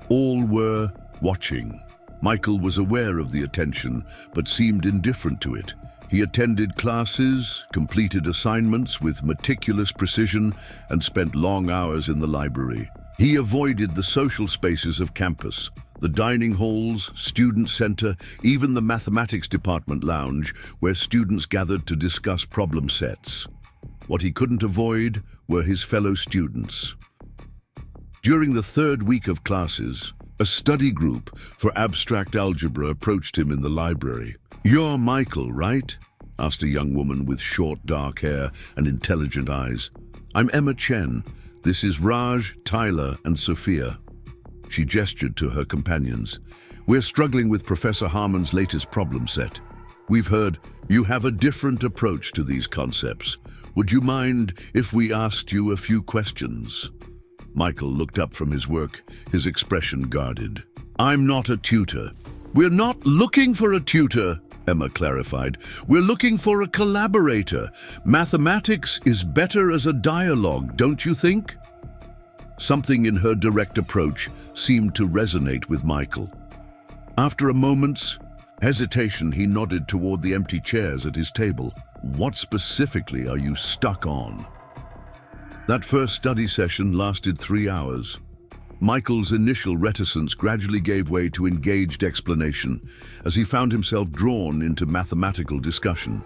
Speaker 1: All were watching. Michael was aware of the attention, but seemed indifferent to it. He attended classes, completed assignments with meticulous precision, and spent long hours in the library. He avoided the social spaces of campus, the dining halls, student center, even the mathematics department lounge, where students gathered to discuss problem sets. What he couldn't avoid were his fellow students. During the 3rd week of classes, a study group for abstract algebra approached him in the library. "You're Michael, right?" asked a young woman with short, dark hair and intelligent eyes. "I'm Emma Chen. This is Raj, Tyler, and Sophia." She gestured to her companions. "We're struggling with Professor Harmon's latest problem set. We've heard you have a different approach to these concepts. Would you mind if we asked you a few questions?" Michael looked up from his work, his expression guarded. "I'm not a tutor." "We're not looking for a tutor," Emma clarified. "We're looking for a collaborator. Mathematics is better as a dialogue, don't you think?" Something in her direct approach seemed to resonate with Michael. After a moment's hesitation, he nodded toward the empty chairs at his table. "What specifically are you stuck on?" That first study session lasted 3 hours. Michael's initial reticence gradually gave way to engaged explanation as he found himself drawn into mathematical discussion.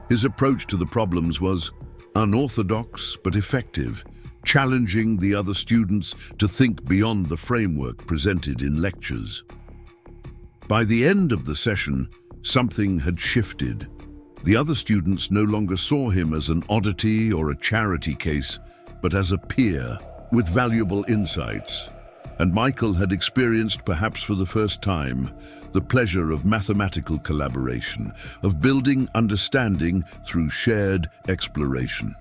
Speaker 1: His approach to the problems was unorthodox but effective, challenging the other students to think beyond the framework presented in lectures. By the end of the session, something had shifted. The other students no longer saw him as an oddity or a charity case, but as a peer with valuable insights. And Michael had experienced, perhaps for the first time, the pleasure of mathematical collaboration, of building understanding through shared exploration.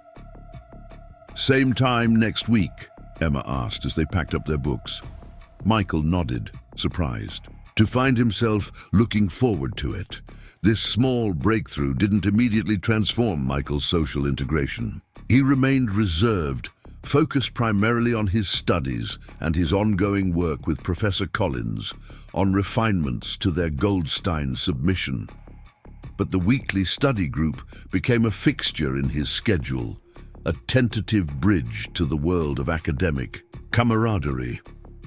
Speaker 1: "Same time next week?" Emma asked as they packed up their books. Michael nodded, surprised, to find himself looking forward to it. This small breakthrough didn't immediately transform Michael's social integration. He remained reserved, focused primarily on his studies and his ongoing work with Professor Collins on refinements to their Goldstein submission. But the weekly study group became a fixture in his schedule, a tentative bridge to the world of academic camaraderie.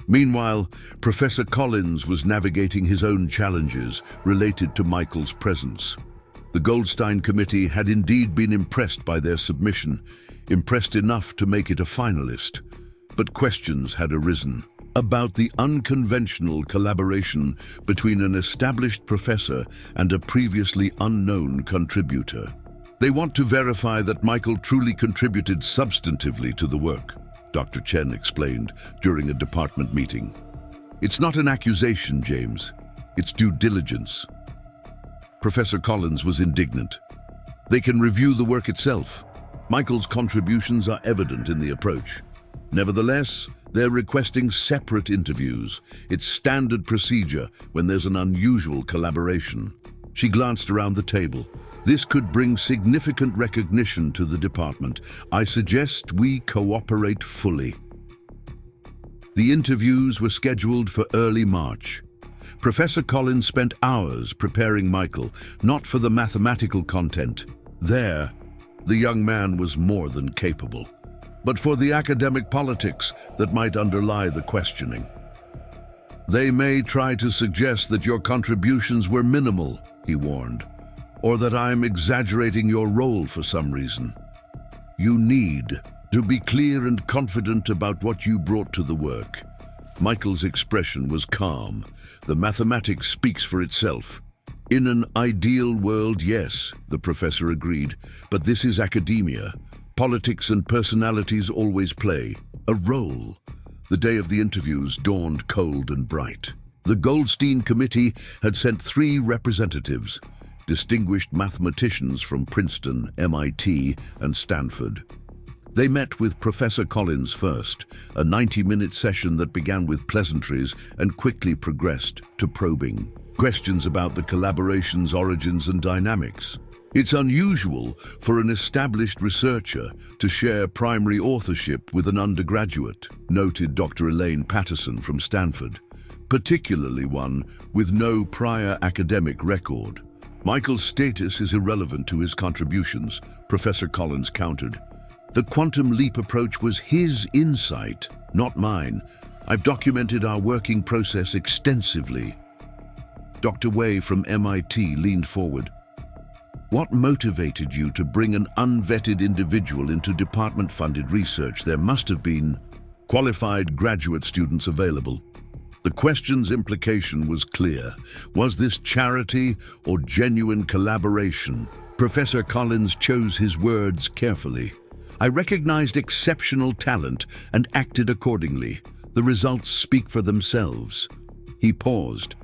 Speaker 1: Meanwhile, Professor Collins was navigating his own challenges related to Michael's presence. The Goldstein Committee had indeed been impressed by their submission, impressed enough to make it a finalist. But questions had arisen about the unconventional collaboration between an established professor and a previously unknown contributor. They want to verify that Michael truly contributed substantively to the work, Dr. Chen explained during a department meeting. "It's not an accusation, James. It's due diligence." Professor Collins was indignant. "They can review the work itself. Michael's contributions are evident in the approach. Nevertheless, they're requesting separate interviews. It's standard procedure when there's an unusual collaboration." She glanced around the table. "This could bring significant recognition to the department. I suggest we cooperate fully." The interviews were scheduled for early March. Professor Collins spent hours preparing Michael, not for the mathematical content. There, the young man was more than capable, but for the academic politics that might underlie the questioning. "They may try to suggest that your contributions were minimal," he warned, "or that I'm exaggerating your role for some reason. You need to be clear and confident about what you brought to the work." Michael's expression was calm. The mathematics speaks for itself. "In an ideal world, yes," the professor agreed, "but this is academia. Politics and personalities always play a role." The day of the interviews dawned cold and bright. The Goldstein Committee had sent 3 representatives, distinguished mathematicians from Princeton, MIT, and Stanford. They met with Professor Collins first, a 90-minute session that began with pleasantries and quickly progressed to probing questions about the collaboration's origins and dynamics. "It's unusual for an established researcher to share primary authorship with an undergraduate," noted Dr. Elaine Patterson from Stanford, "particularly one with no prior academic record." "Michael's status is irrelevant to his contributions," Professor Collins countered. "The quantum leap approach was his insight, not mine. I've documented our working process extensively." Dr. Wei from MIT leaned forward. "What motivated you to bring an unvetted individual into department-funded research? There must have been qualified graduate students available." The question's implication was clear. Was this charity or genuine collaboration? Professor Collins chose his words carefully. "I recognized exceptional talent and acted accordingly. The results speak for themselves." He paused.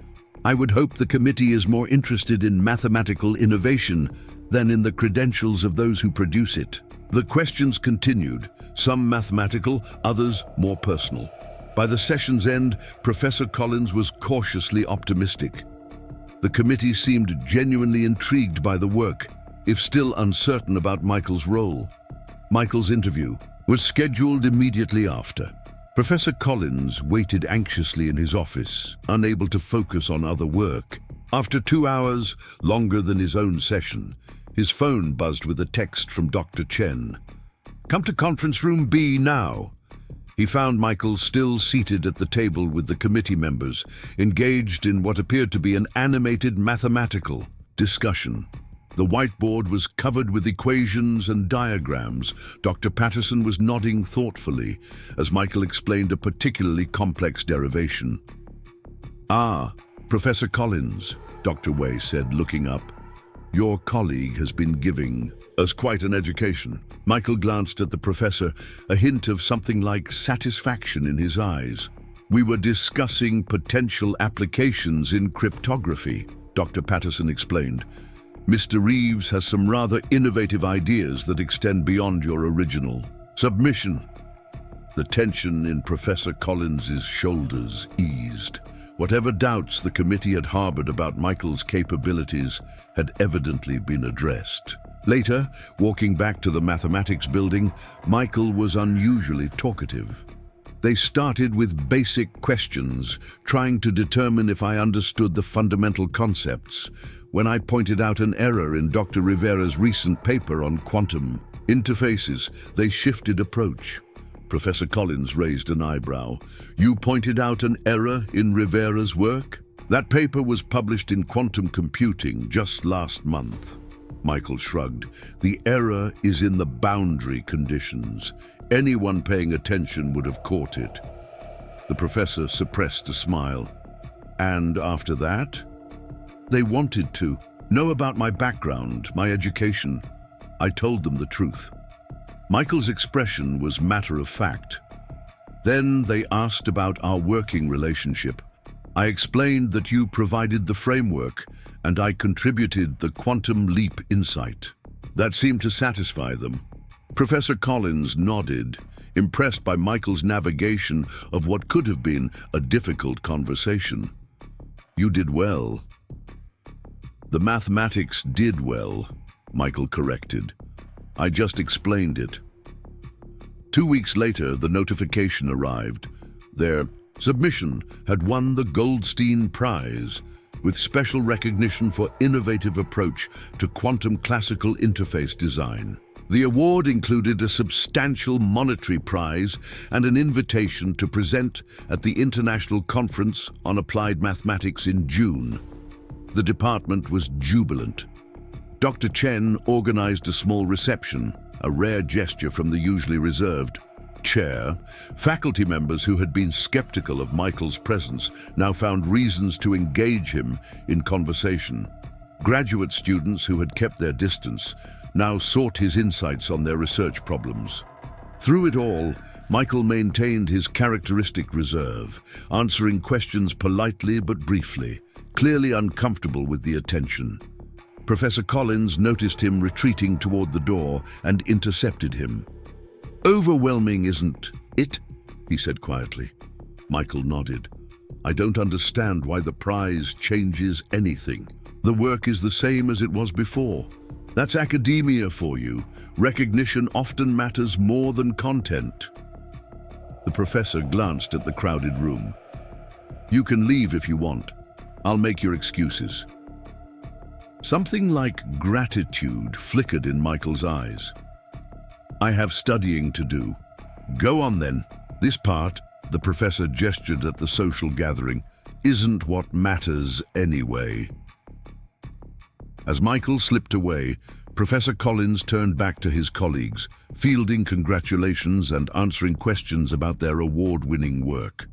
Speaker 1: "I would hope the committee is more interested in mathematical innovation than in the credentials of those who produce it." The questions continued, some mathematical, others more personal. By the session's end, Professor Collins was cautiously optimistic. The committee seemed genuinely intrigued by the work, if still uncertain about Michael's role. Michael's interview was scheduled immediately after. Professor Collins waited anxiously in his office, unable to focus on other work. After 2 hours, longer than his own session, his phone buzzed with a text from Dr. Chen. "Come to conference room B now." He found Michael still seated at the table with the committee members, engaged in what appeared to be an animated mathematical discussion. The whiteboard was covered with equations and diagrams. Dr. Patterson was nodding thoughtfully as Michael explained a particularly complex derivation. "Ah, Professor Collins," Dr. Way said, looking up. "Your colleague has been giving us quite an education." Michael glanced at the professor, a hint of something like satisfaction in his eyes. "We were discussing potential applications in cryptography," Dr. Patterson explained. "Mr. Reeves has some rather innovative ideas that extend beyond your original submission." The tension in Professor Collins's shoulders eased. Whatever doubts the committee had harbored about Michael's capabilities had evidently been addressed. Later, walking back to the mathematics building, Michael was unusually talkative. "They started with basic questions, trying to determine if I understood the fundamental concepts. When I pointed out an error in Dr. Rivera's recent paper on quantum interfaces, they shifted approach." Professor Collins raised an eyebrow. "You pointed out an error in Rivera's work? That paper was published in Quantum Computing just last month." Michael shrugged. "The error is in the boundary conditions. Anyone paying attention would have caught it." The professor suppressed a smile. "And after that?" "They wanted to know about my background, my education. I told them the truth." Michael's expression was matter of fact. "Then they asked about our working relationship. I explained that you provided the framework, and I contributed the quantum leap insight. That seemed to satisfy them." Professor Collins nodded, impressed by Michael's navigation of what could have been a difficult conversation. "You did well." "The mathematics did well," Michael corrected. "I just explained it." 2 weeks later, the notification arrived. Their submission had won the Goldstein Prize, with special recognition for innovative approach to quantum classical interface design. The award included a substantial monetary prize and an invitation to present at the International Conference on Applied Mathematics in June. The department was jubilant. Dr. Chen organized a small reception, a rare gesture from the usually reserved chair. Faculty members who had been skeptical of Michael's presence now found reasons to engage him in conversation. Graduate students who had kept their distance now sought his insights on their research problems. Through it all, Michael maintained his characteristic reserve, answering questions politely but briefly, clearly uncomfortable with the attention. Professor Collins noticed him retreating toward the door and intercepted him. "Overwhelming, isn't it?" he said quietly. Michael nodded. "I don't understand why the prize changes anything. The work is the same as it was before. That's academia for you. Recognition often matters more than content." The professor glanced at the crowded room. "You can leave if you want. I'll make your excuses." Something like gratitude flickered in Michael's eyes. "I have studying to do." "Go on then. This part," the professor gestured at the social gathering, "isn't what matters anyway." As Michael slipped away, Professor Collins turned back to his colleagues, fielding congratulations and answering questions about their award-winning work.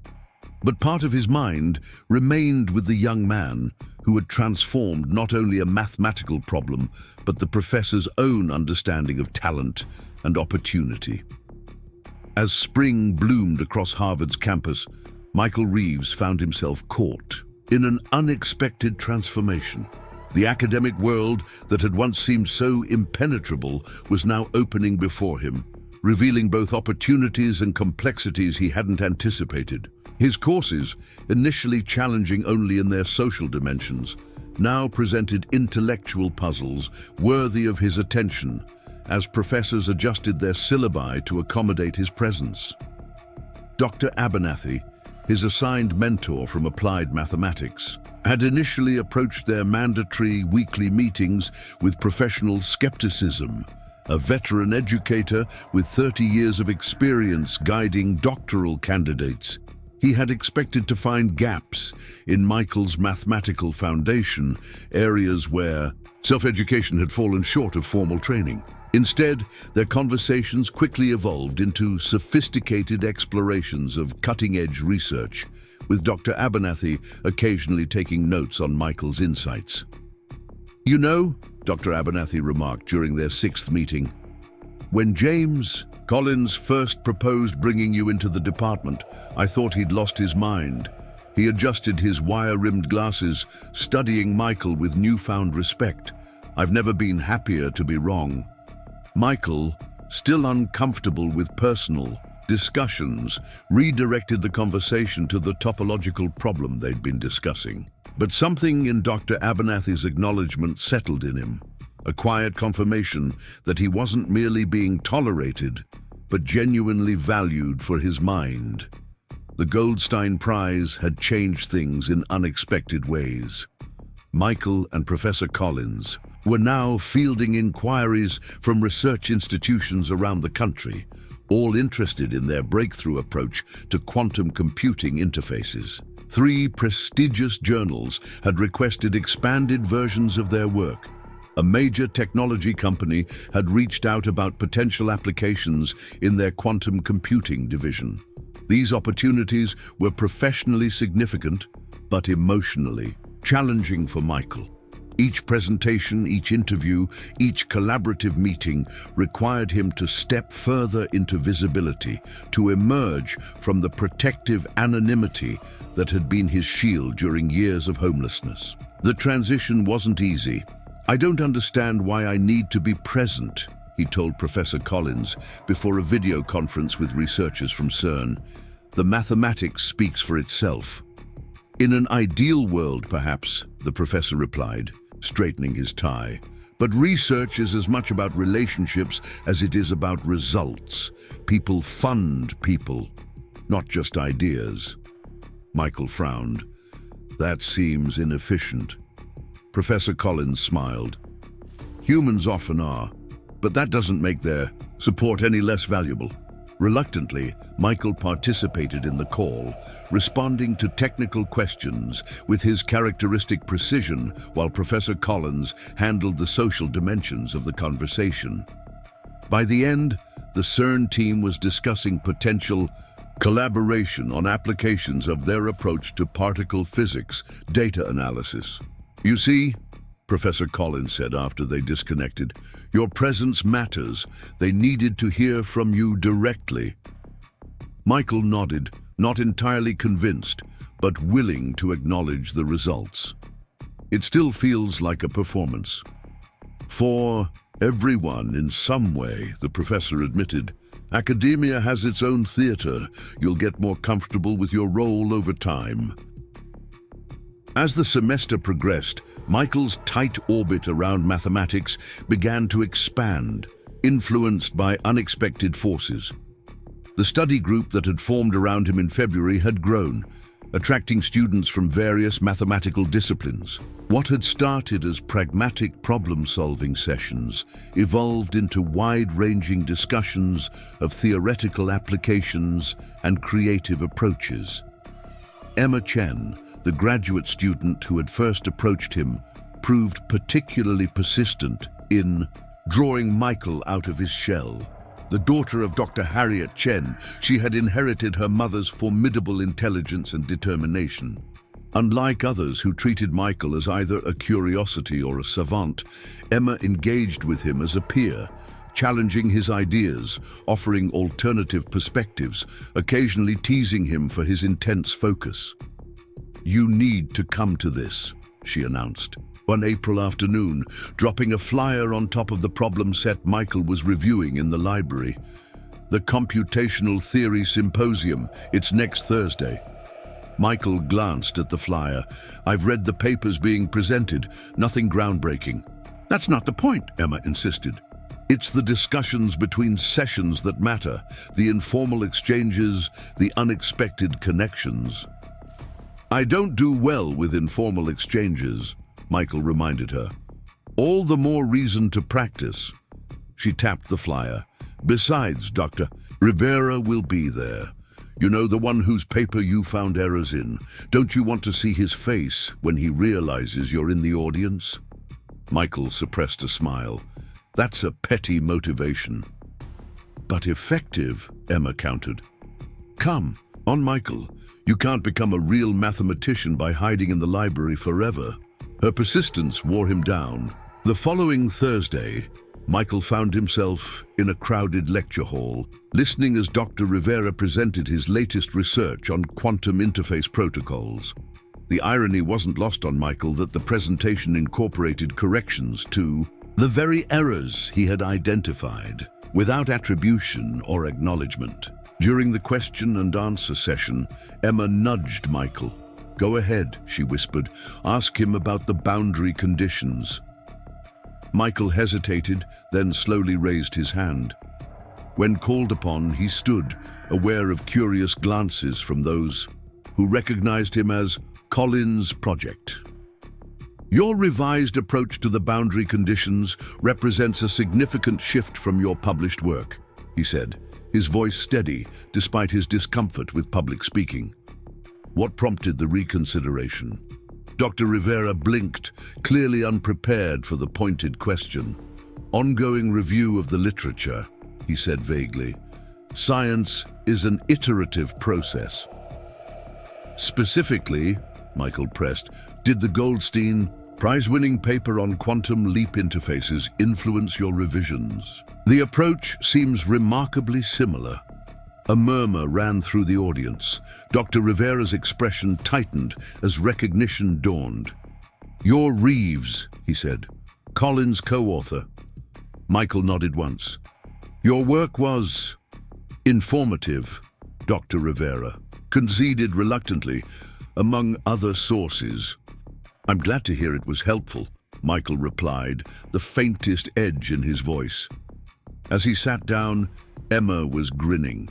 Speaker 1: But part of his mind remained with the young man who had transformed not only a mathematical problem, but the professor's own understanding of talent and opportunity. As spring bloomed across Harvard's campus, Michael Reeves found himself caught in an unexpected transformation. The academic world that had once seemed so impenetrable was now opening before him, revealing both opportunities and complexities he hadn't anticipated. His courses, initially challenging only in their social dimensions, now presented intellectual puzzles worthy of his attention as professors adjusted their syllabi to accommodate his presence. Dr. Abernathy, his assigned mentor from applied mathematics, had initially approached their mandatory weekly meetings with professional skepticism a veteran educator with 30 years of experience guiding doctoral candidates. He had expected to find gaps in Michael's mathematical foundation, areas where self-education had fallen short of formal training. Instead, their conversations quickly evolved into sophisticated explorations of cutting-edge research, with Dr. Abernathy occasionally taking notes on Michael's insights. "You know," Dr. Abernathy remarked during their 6th meeting, "when James Collins first proposed bringing you into the department, I thought he'd lost his mind. He adjusted his wire-rimmed glasses, studying Michael with newfound respect. I've never been happier to be wrong." Michael, still uncomfortable with personal discussions, redirected the conversation to the topological problem they'd been discussing. But something in Dr. Abernathy's acknowledgement settled in him, a quiet confirmation that he wasn't merely being tolerated, but genuinely valued for his mind. The Goldstein Prize had changed things in unexpected ways. Michael and Professor Collins were now fielding inquiries from research institutions around the country, all interested in their breakthrough approach to quantum computing interfaces. 3 prestigious journals had requested expanded versions of their work. A major technology company had reached out about potential applications in their quantum computing division. These opportunities were professionally significant, but emotionally challenging for Michael. Each presentation, each interview, each collaborative meeting required him to step further into visibility, to emerge from the protective anonymity that had been his shield during years of homelessness. The transition wasn't easy. "I don't understand why I need to be present," he told Professor Collins before a video conference with researchers from CERN. "The mathematics speaks for itself." "In an ideal world, perhaps," the professor replied, straightening his tie. "But research is as much about relationships as it is about results. People fund people, not just ideas." Michael frowned. "That seems inefficient." Professor Collins smiled. "Humans often are, but that doesn't make their support any less valuable." Reluctantly, Michael participated in the call, responding to technical questions with his characteristic precision while Professor Collins handled the social dimensions of the conversation. By the end, the CERN team was discussing potential collaboration on applications of their approach to particle physics data analysis. "You see," Professor Collins said after they disconnected, "your presence matters. They needed to hear from you directly." Michael nodded, not entirely convinced, but willing to acknowledge the results. "It still feels like a performance." "For everyone in some way," the professor admitted. "Academia has its own theater. You'll get more comfortable with your role over time." As the semester progressed, Michael's tight orbit around mathematics began to expand, influenced by unexpected forces. The study group that had formed around him in February had grown, attracting students from various mathematical disciplines. What had started as pragmatic problem-solving sessions evolved into wide-ranging discussions of theoretical applications and creative approaches. Emma Chen, the graduate student who had first approached him, proved particularly persistent in drawing Michael out of his shell. The daughter of Dr. Harriet Chen, she had inherited her mother's formidable intelligence and determination. Unlike others who treated Michael as either a curiosity or a savant, Emma engaged with him as a peer, challenging his ideas, offering alternative perspectives, occasionally teasing him for his intense focus. "You need to come to this," she announced. One April afternoon, dropping a flyer on top of the problem set Michael was reviewing in the library. "The Computational Theory Symposium, it's next Thursday." Michael glanced at the flyer. "I've read the papers being presented, nothing groundbreaking." "That's not the point," Emma insisted. "It's the discussions between sessions that matter, the informal exchanges, the unexpected connections." "I don't do well with informal exchanges," Michael reminded her. "All the more reason to practice." She tapped the flyer. "Besides, Dr. Rivera will be there. You know, the one whose paper you found errors in. Don't you want to see his face when he realizes you're in the audience?" Michael suppressed a smile. "That's a petty motivation." "But effective," Emma countered. "Come on, Michael. You can't become a real mathematician by hiding in the library forever." Her persistence wore him down. The following Thursday, Michael found himself in a crowded lecture hall, listening as Dr. Rivera presented his latest research on quantum interface protocols. The irony wasn't lost on Michael that the presentation incorporated corrections to the very errors he had identified, without attribution or acknowledgement. During the question and answer session, Emma nudged Michael. "Go ahead," she whispered. "Ask him about the boundary conditions." Michael hesitated, then slowly raised his hand. When called upon, he stood, aware of curious glances from those who recognized him as Collins' project. "Your revised approach to the boundary conditions represents a significant shift from your published work," he said, his voice steady despite his discomfort with public speaking. "What prompted the reconsideration?" Dr. Rivera blinked, clearly unprepared for the pointed question. "Ongoing review of the literature," he said vaguely. "Science is an iterative process." "Specifically," Michael pressed, "did the Goldstein Prize-winning paper on quantum leap interfaces influence your revisions?" "The approach seems remarkably similar." A murmur ran through the audience. Dr. Rivera's expression tightened as recognition dawned. "You're Reeves," he said. "Collins' co-author." Michael nodded once. "Your work was informative," Dr. Rivera conceded reluctantly, "among other sources." "I'm glad to hear it was helpful," Michael replied, the faintest edge in his voice. As he sat down, Emma was grinning.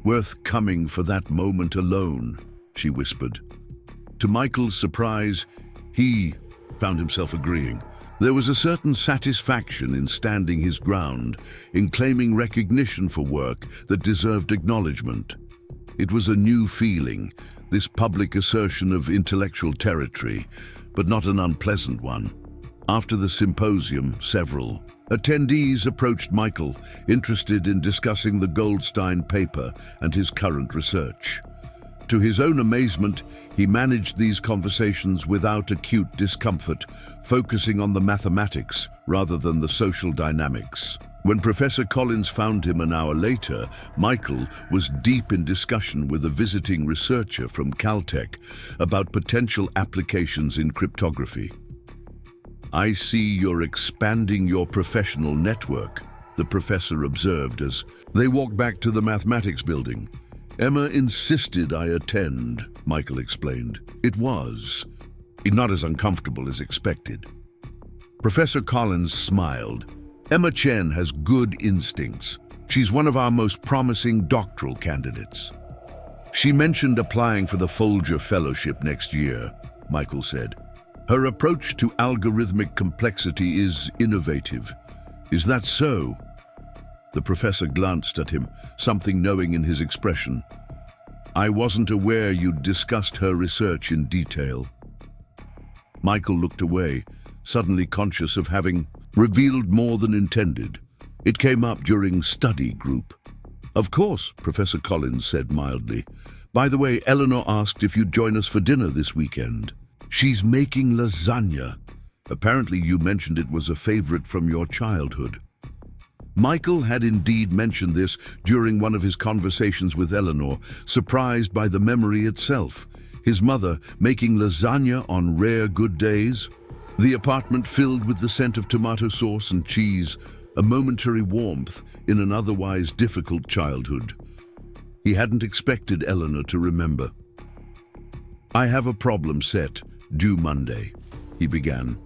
Speaker 1: "Worth coming for that moment alone," she whispered. To Michael's surprise, he found himself agreeing. There was a certain satisfaction in standing his ground, in claiming recognition for work that deserved acknowledgement. It was a new feeling, this public assertion of intellectual territory, but not an unpleasant one. After the symposium, several attendees approached Michael, interested in discussing the Goldstein paper and his current research. To his own amazement, he managed these conversations without acute discomfort, focusing on the mathematics rather than the social dynamics. When Professor Collins found him an hour later, Michael was deep in discussion with a visiting researcher from Caltech about potential applications in cryptography. "I see you're expanding your professional network," the professor observed as they walked back to the mathematics building. "Emma insisted I attend," Michael explained. "It was not as uncomfortable as expected." Professor Collins smiled. "Emma Chen has good instincts. She's one of our most promising doctoral candidates." "She mentioned applying for the Folger Fellowship next year," Michael said. "Her approach to algorithmic complexity is innovative. Is that so?" The professor glanced at him, something knowing in his expression. "I wasn't aware you'd discussed her research in detail." Michael looked away, suddenly conscious of having revealed more than intended. It came up during study group. "Of course," Professor Collins said mildly. "By the way, Eleanor asked if you'd join us for dinner this weekend. She's making lasagna. Apparently you mentioned it was a favorite from your childhood." Michael had indeed mentioned this during one of his conversations with Eleanor, surprised by the memory itself. His mother making lasagna on rare good days. The apartment filled with the scent of tomato sauce and cheese, a momentary warmth in an otherwise difficult childhood. He hadn't expected Eleanor to remember. "I have a problem set, due Monday," he began.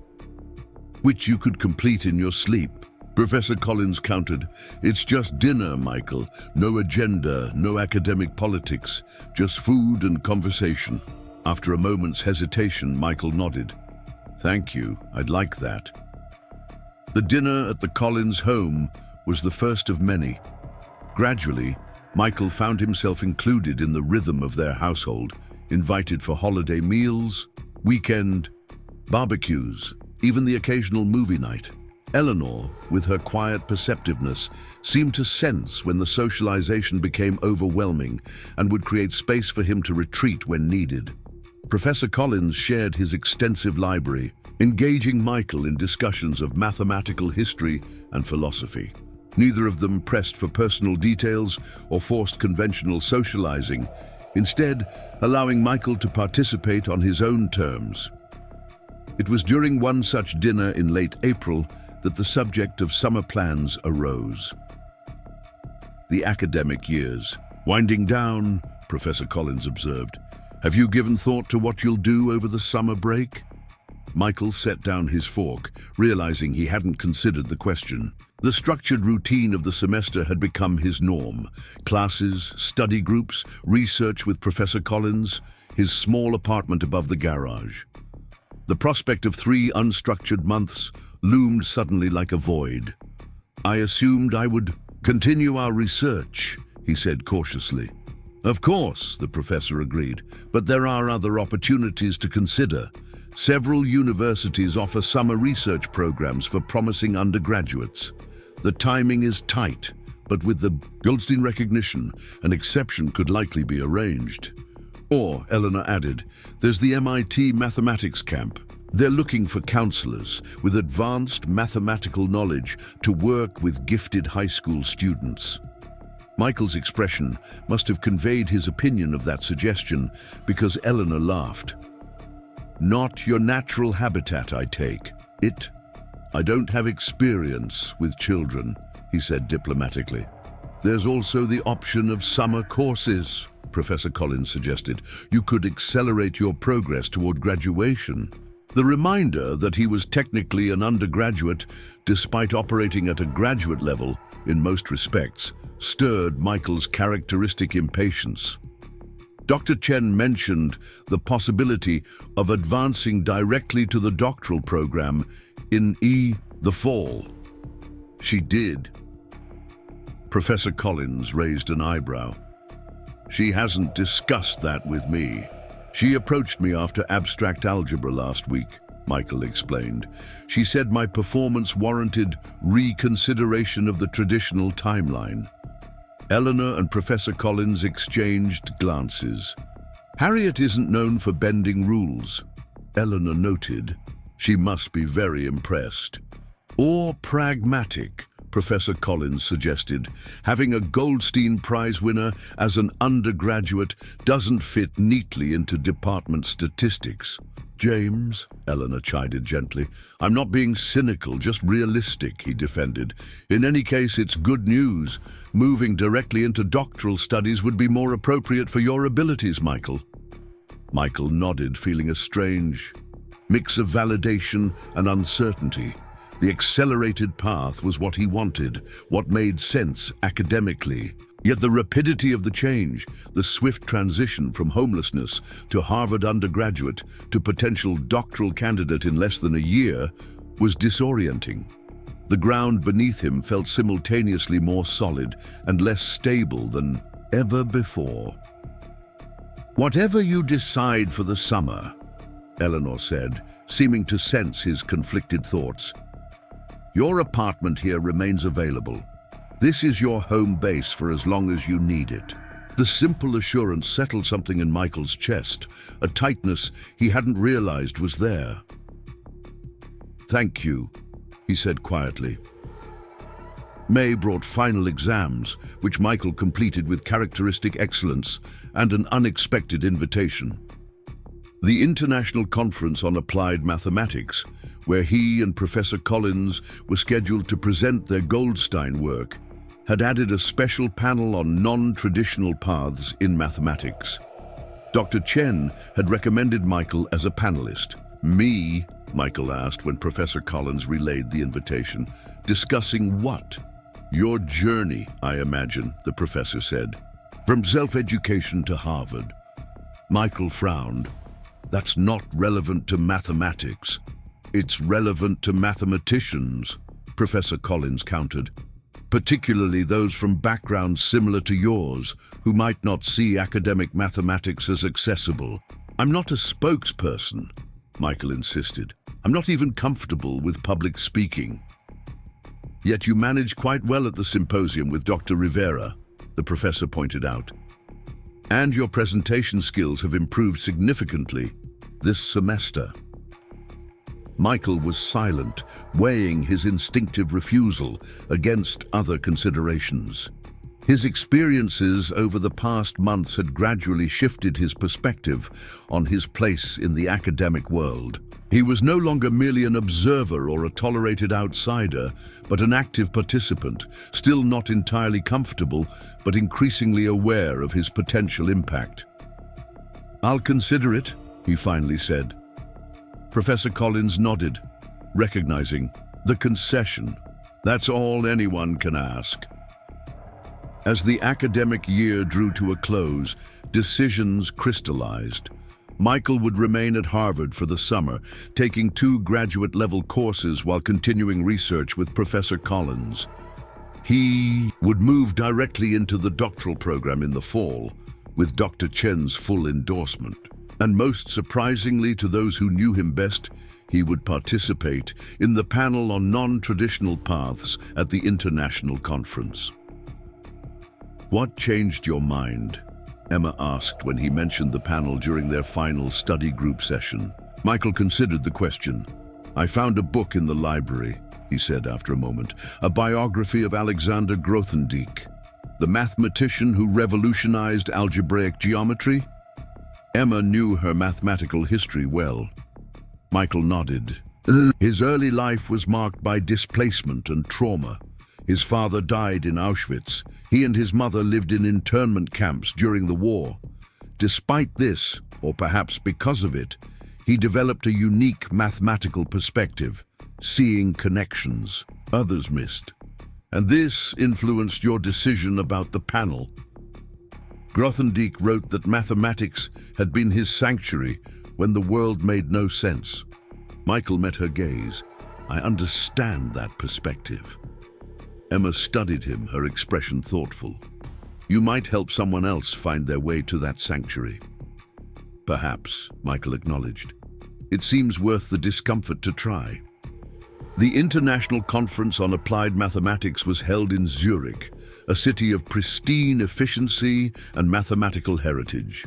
Speaker 1: "Which you could complete in your sleep," Professor Collins countered. "It's just dinner, Michael. No agenda, no academic politics, just food and conversation." After a moment's hesitation, Michael nodded. "Thank you, I'd like that." The dinner at the Collins home was the first of many. Gradually, Michael found himself included in the rhythm of their household, invited for holiday meals, weekend barbecues, even the occasional movie night. Eleanor, with her quiet perceptiveness, seemed to sense when the socialization became overwhelming and would create space for him to retreat when needed. Professor Collins shared his extensive library, engaging Michael in discussions of mathematical history and philosophy. Neither of them pressed for personal details or forced conventional socializing, instead allowing Michael to participate on his own terms. It was during one such dinner in late April that the subject of summer plans arose. The academic years. Winding down, Professor Collins observed. Have you given thought to what you'll do over the summer break? Michael set down his fork, realizing he hadn't considered the question. The structured routine of the semester had become his norm. Classes, study groups, research with Professor Collins, his small apartment above the garage. The prospect of 3 unstructured months loomed suddenly like a void. I assumed I would continue our research, he said cautiously. Of course, the professor agreed, but there are other opportunities to consider. Several universities offer summer research programs for promising undergraduates. The timing is tight, but with the Goldstein recognition, an exception could likely be arranged. Or, Eleanor added, there's the MIT mathematics camp. They're looking for counselors with advanced mathematical knowledge to work with gifted high school students. Michael's expression must have conveyed his opinion of that suggestion because Eleanor laughed. Not your natural habitat, I take. I don't have experience with children, he said diplomatically. There's also the option of summer courses, Professor Collins suggested. You could accelerate your progress toward graduation. The reminder that he was technically an undergraduate, despite operating at a graduate level in most respects, stirred Michael's characteristic impatience. Dr. Chen mentioned the possibility of advancing directly to the doctoral program in the fall. She did. Professor Collins raised an eyebrow. She hasn't discussed that with me. She approached me after abstract algebra last week, Michael explained. She said my performance warranted reconsideration of the traditional timeline. Eleanor and Professor Collins exchanged glances. Harriet isn't known for bending rules, Eleanor noted. She must be very impressed. Or pragmatic, Professor Collins suggested. Having a Goldstein Prize winner as an undergraduate doesn't fit neatly into department statistics. James, Eleanor chided gently. I'm not being cynical, just realistic, he defended. In any case, it's good news. Moving directly into doctoral studies would be more appropriate for your abilities, Michael. Michael nodded, feeling a strange mix of validation and uncertainty. The accelerated path was what he wanted, what made sense academically. Yet the rapidity of the change, the swift transition from homelessness to Harvard undergraduate to potential doctoral candidate in less than a year, was disorienting. The ground beneath him felt simultaneously more solid and less stable than ever before. Whatever you decide for the summer, Eleanor said, seeming to sense his conflicted thoughts, your apartment here remains available. This is your home base for as long as you need it. The simple assurance settled something in Michael's chest, a tightness he hadn't realized was there. Thank you, he said quietly. May brought final exams, which Michael completed with characteristic excellence and an unexpected invitation. The International Conference on Applied Mathematics, where he and Professor Collins were scheduled to present their Goldstein work, had added a special panel on non-traditional paths in mathematics. Dr. Chen had recommended Michael as a panelist. Me, Michael asked when Professor Collins relayed the invitation. Discussing what? Your journey, I imagine, the professor said. From self-education to Harvard. Michael frowned. That's not relevant to mathematics. It's relevant to mathematicians, Professor Collins countered, particularly those from backgrounds similar to yours, who might not see academic mathematics as accessible. I'm not a spokesperson, Michael insisted. I'm not even comfortable with public speaking. Yet you managed quite well at the symposium with Dr. Rivera, the professor pointed out. And your presentation skills have improved significantly this semester. Michael was silent, weighing his instinctive refusal against other considerations. His experiences over the past months had gradually shifted his perspective on his place in the academic world. He was no longer merely an observer or a tolerated outsider, but an active participant, still not entirely comfortable, but increasingly aware of his potential impact. "I'll consider it," he finally said. Professor Collins nodded, recognizing the concession. That's all anyone can ask. As the academic year drew to a close, decisions crystallized. Michael would remain at Harvard for the summer, taking 2 graduate-level courses while continuing research with Professor Collins. He would move directly into the doctoral program in the fall, with Dr. Chen's full endorsement. And most surprisingly to those who knew him best, he would participate in the panel on non-traditional paths at the international conference. "What changed your mind?" Emma asked when he mentioned the panel during their final study group session. Michael considered the question. "I found a book in the library," he said after a moment, "a biography of Alexander Grothendieck, the mathematician who revolutionized algebraic geometry." Emma knew her mathematical history well. Michael nodded. His early life was marked by displacement and trauma. His father died in Auschwitz. He and his mother lived in internment camps during the war. Despite this, or perhaps because of it, he developed a unique mathematical perspective, seeing connections others missed. And this influenced your decision about the panel. Grothendieck wrote that mathematics had been his sanctuary when the world made no sense. Michael met her gaze. "I understand that perspective." Emma studied him, her expression thoughtful. "You might help someone else find their way to that sanctuary." "Perhaps," Michael acknowledged. "It seems worth the discomfort to try." The International Conference on Applied Mathematics was held in Zurich, a city of pristine efficiency and mathematical heritage.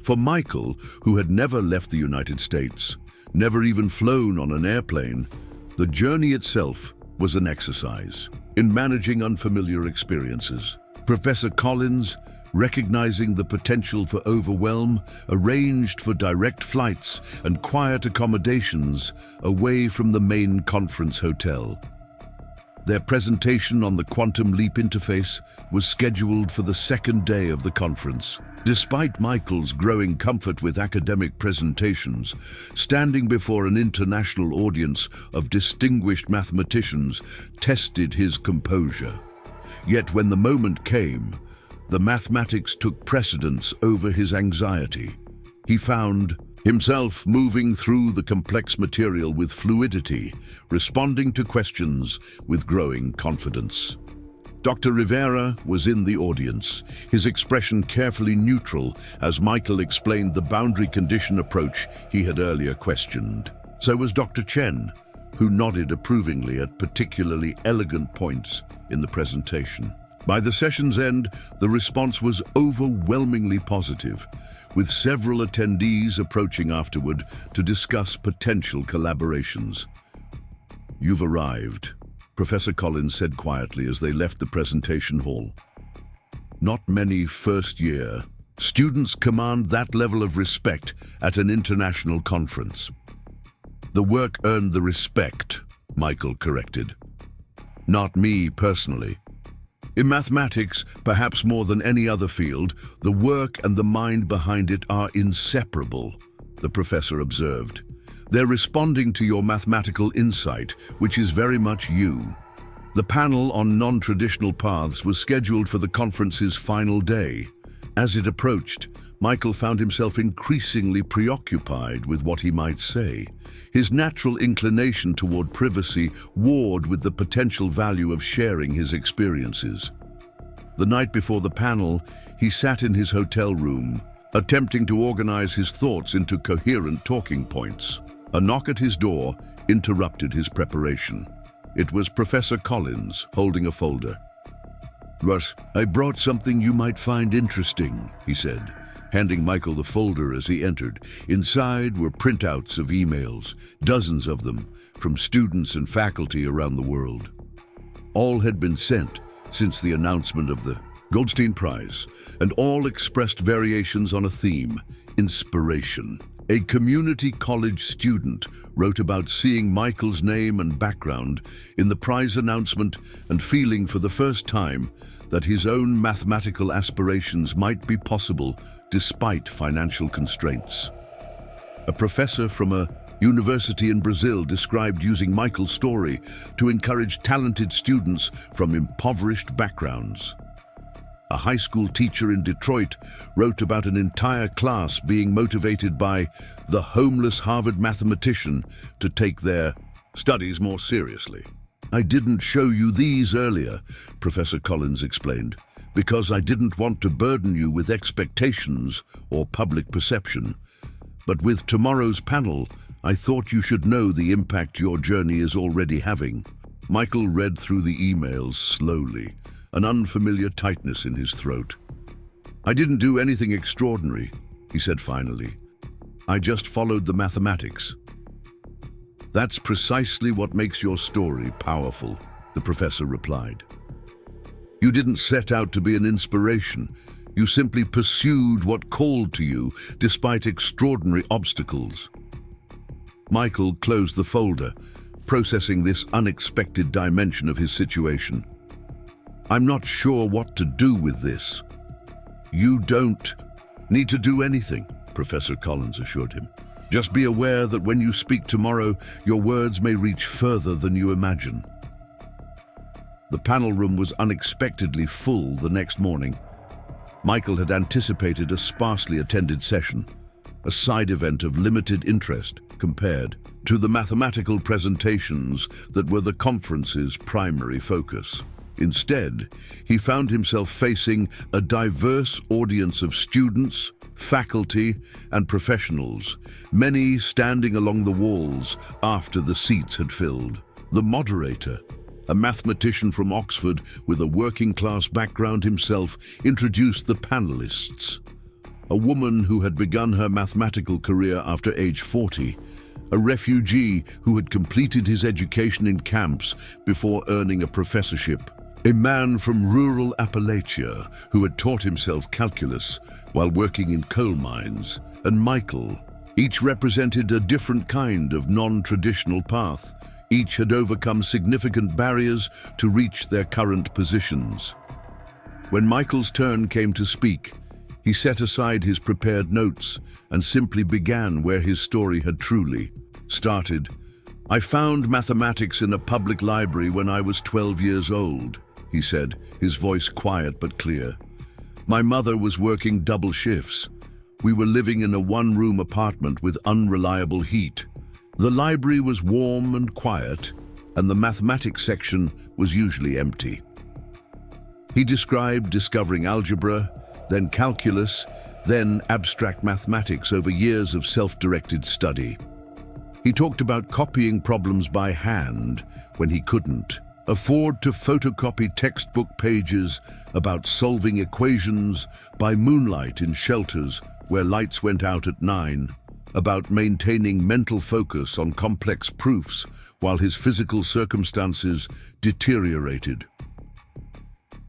Speaker 1: For Michael, who had never left the United States, never even flown on an airplane, the journey itself was an exercise in managing unfamiliar experiences. Professor Collins, recognizing the potential for overwhelm, arranged for direct flights and quiet accommodations away from the main conference hotel. Their presentation on the quantum leap interface was scheduled for the second day of the conference. Despite Michael's growing comfort with academic presentations, standing before an international audience of distinguished mathematicians tested his composure. Yet when the moment came, the mathematics took precedence over his anxiety. He found himself moving through the complex material with fluidity, responding to questions with growing confidence. Dr. Rivera was in the audience, his expression carefully neutral as Michael explained the boundary condition approach he had earlier questioned. So was Dr. Chen, who nodded approvingly at particularly elegant points in the presentation. By the session's end, the response was overwhelmingly positive, with several attendees approaching afterward to discuss potential collaborations. "You've arrived," Professor Collins said quietly as they left the presentation hall. Not many first-year students command that level of respect at an international conference. "The work earned the respect," Michael corrected. "Not me personally. In mathematics, perhaps more than any other field, the work and the mind behind it are inseparable," the professor observed. "They're responding to your mathematical insight, which is very much you." The panel on non-traditional paths was scheduled for the conference's final day, As it approached, Michael found himself increasingly preoccupied with what he might say. His natural inclination toward privacy warred with the potential value of sharing his experiences. The night before the panel, he sat in his hotel room, attempting to organize his thoughts into coherent talking points. A knock at his door interrupted his preparation. It was Professor Collins, holding a folder. "Russ, I brought something you might find interesting," he said, handing Michael the folder as he entered. Inside were printouts of emails, dozens of them, from students and faculty around the world. All had been sent since the announcement of the Goldstein Prize, and all expressed variations on a theme: inspiration. A community college student wrote about seeing Michael's name and background in the prize announcement and feeling for the first time that his own mathematical aspirations might be possible despite financial constraints. A professor from a university in Brazil described using Michael's story to encourage talented students from impoverished backgrounds. A high school teacher in Detroit wrote about an entire class being motivated by the homeless Harvard mathematician to take their studies more seriously. "I didn't show you these earlier," Professor Collins explained, "because I didn't want to burden you with expectations or public perception. But with tomorrow's panel, I thought you should know the impact your journey is already having." Michael read through the emails slowly, an unfamiliar tightness in his throat. "I didn't do anything extraordinary," he said finally. "I just followed the mathematics." "That's precisely what makes your story powerful," the professor replied. "You didn't set out to be an inspiration. You simply pursued what called to you despite extraordinary obstacles." Michael closed the folder, processing this unexpected dimension of his situation. "I'm not sure what to do with this." "You don't need to do anything," Professor Collins assured him. "Just be aware that when you speak tomorrow, your words may reach further than you imagine." The panel room was unexpectedly full the next morning. Michael had anticipated a sparsely attended session, a side event of limited interest compared to the mathematical presentations that were the conference's primary focus. Instead, he found himself facing a diverse audience of students, faculty, and professionals, many standing along the walls after the seats had filled. The moderator, a mathematician from Oxford with a working-class background himself, introduced the panelists. A woman who had begun her mathematical career after age 40, a refugee who had completed his education in camps before earning a professorship, a man from rural Appalachia who had taught himself calculus while working in coal mines, and Michael. Each represented a different kind of non-traditional path. Each had overcome significant barriers to reach their current positions. When Michael's turn came to speak, he set aside his prepared notes and simply began where his story had truly started. "I found mathematics in a public library when I was 12 years old," he said, his voice quiet but clear. "My mother was working double shifts. We were living in a one-room apartment with unreliable heat. The library was warm and quiet, and the mathematics section was usually empty." He described discovering algebra, then calculus, then abstract mathematics over years of self-directed study. He talked about copying problems by hand when he couldn't afford to photocopy textbook pages, about solving equations by moonlight in shelters where lights went out at 9, about maintaining mental focus on complex proofs while his physical circumstances deteriorated.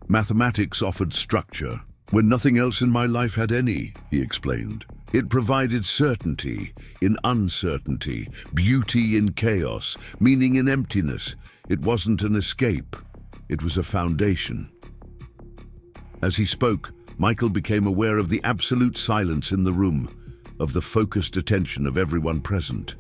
Speaker 1: "Mathematics offered structure when nothing else in my life had any," he explained. "It provided certainty in uncertainty, beauty in chaos, meaning in emptiness. It wasn't an escape, it was a foundation." As he spoke, Michael became aware of the absolute silence in the room, of the focused attention of everyone present.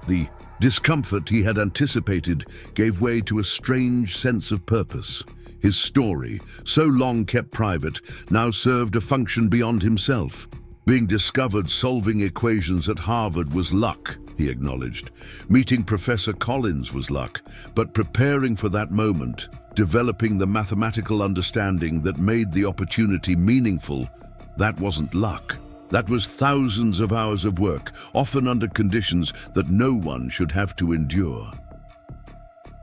Speaker 1: The discomfort he had anticipated gave way to a strange sense of purpose. His story, so long kept private, now served a function beyond himself. Being discovered solving equations at Harvard was luck, he acknowledged. Meeting Professor Collins was luck, but preparing for that moment, developing the mathematical understanding that made the opportunity meaningful, that wasn't luck. That was thousands of hours of work, often under conditions that no one should have to endure.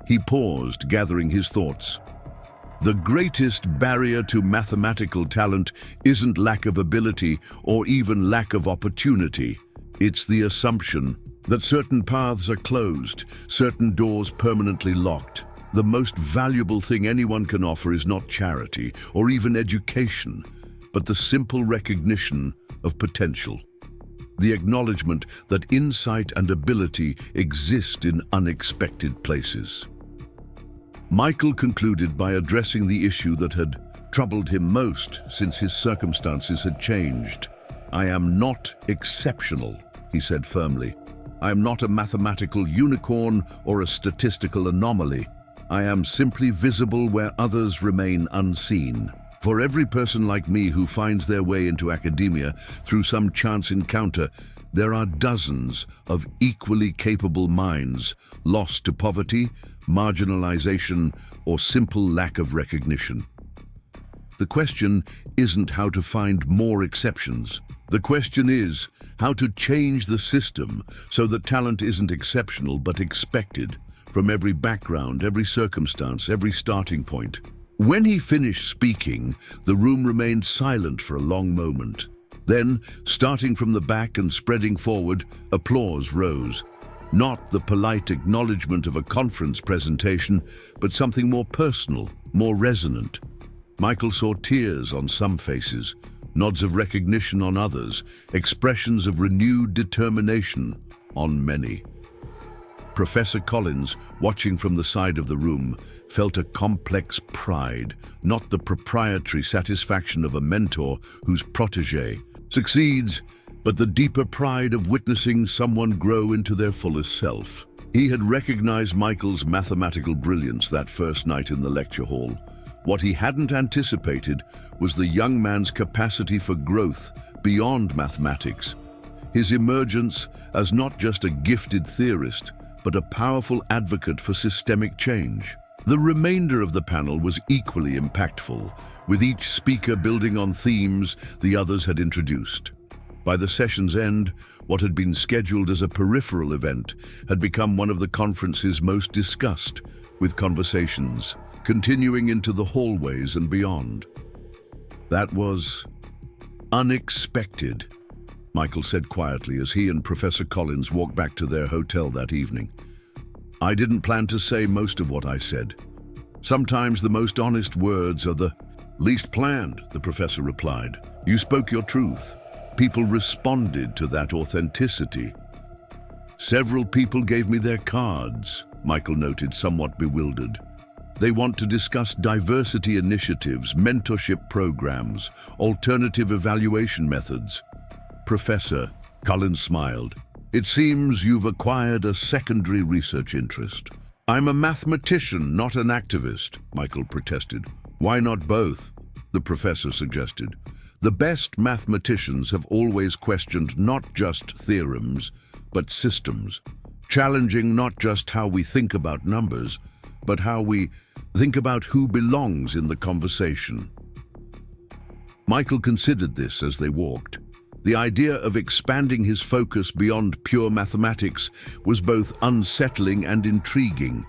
Speaker 1: He paused, gathering his thoughts. The greatest barrier to mathematical talent isn't lack of ability or even lack of opportunity. It's the assumption that certain paths are closed, certain doors permanently locked. The most valuable thing anyone can offer is not charity or even education, but the simple recognition of potential. The acknowledgement that insight and ability exist in unexpected places. Michael concluded by addressing the issue that had troubled him most since his circumstances had changed. "I am not exceptional," he said firmly. "I am not a mathematical unicorn or a statistical anomaly. I am simply visible where others remain unseen. For every person like me who finds their way into academia through some chance encounter, there are dozens of equally capable minds lost to poverty, marginalization, or simple lack of recognition. The question isn't how to find more exceptions. The question is how to change the system so that talent isn't exceptional but expected from every background, every circumstance, every starting point." When he finished speaking, the room remained silent for a long moment. Then, starting from the back and spreading forward, applause rose. Not the polite acknowledgement of a conference presentation, but something more personal, more resonant. Michael saw tears on some faces, nods of recognition on others, expressions of renewed determination on many. Professor Collins, watching from the side of the room, felt a complex pride, not the proprietary satisfaction of a mentor whose protégé succeeds, but the deeper pride of witnessing someone grow into their fullest self. He had recognized Michael's mathematical brilliance that first night in the lecture hall. What he hadn't anticipated was the young man's capacity for growth beyond mathematics, his emergence as not just a gifted theorist, but a powerful advocate for systemic change. The remainder of the panel was equally impactful, with each speaker building on themes the others had introduced. By the session's end, what had been scheduled as a peripheral event had become one of the conference's most discussed, with conversations continuing into the hallways and beyond. "That was unexpected," Michael said quietly as he and Professor Collins walked back to their hotel that evening. "I didn't plan to say most of what I said. Sometimes the most honest words are the least planned," the professor replied. "You spoke your truth. People responded to that authenticity." "Several people gave me their cards," Michael noted, somewhat bewildered. "They want to discuss diversity initiatives, mentorship programs, alternative evaluation methods." "Professor," Collins smiled, "it seems you've acquired a secondary research interest." "I'm a mathematician, not an activist," Michael protested. "Why not both?" the professor suggested. "The best mathematicians have always questioned not just theorems, but systems, challenging not just how we think about numbers, but how we think about who belongs in the conversation." Michael considered this as they walked. The idea of expanding his focus beyond pure mathematics was both unsettling and intriguing.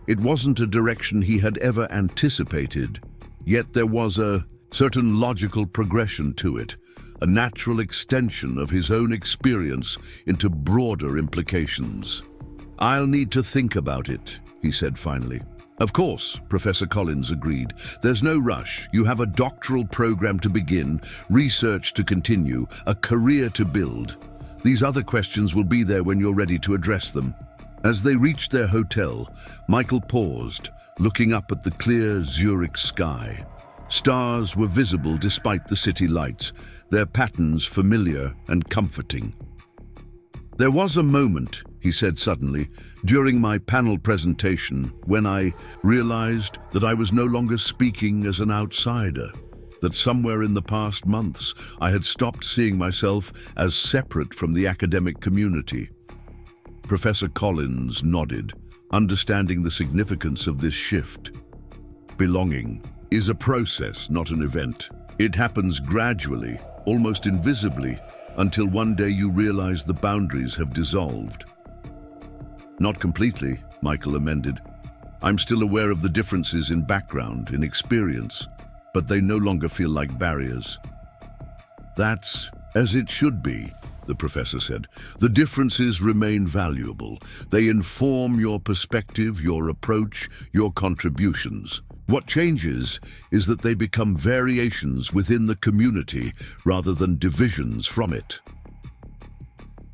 Speaker 1: It wasn't a direction he had ever anticipated, yet there was a certain logical progression to it, a natural extension of his own experience into broader implications. "I'll need to think about it," he said finally. "Of course," Professor Collins agreed. "There's no rush. You have a doctoral program to begin, research to continue, a career to build. These other questions will be there when you're ready to address them." As they reached their hotel, Michael paused, looking up at the clear Zurich sky. Stars were visible despite the city lights, their patterns familiar and comforting. "There was a moment," he said suddenly, "during my panel presentation when I realized that I was no longer speaking as an outsider, that somewhere in the past months I had stopped seeing myself as separate from the academic community." Professor Collins nodded, understanding the significance of this shift. Belonging is a process, not an event. It happens gradually, almost invisibly, until one day you realize the boundaries have dissolved. "Not completely," Michael amended. "I'm still aware of the differences in background, in experience, but they no longer feel like barriers." "That's as it should be," the professor said. "The differences remain valuable. They inform your perspective, your approach, your contributions. What changes is that they become variations within the community rather than divisions from it."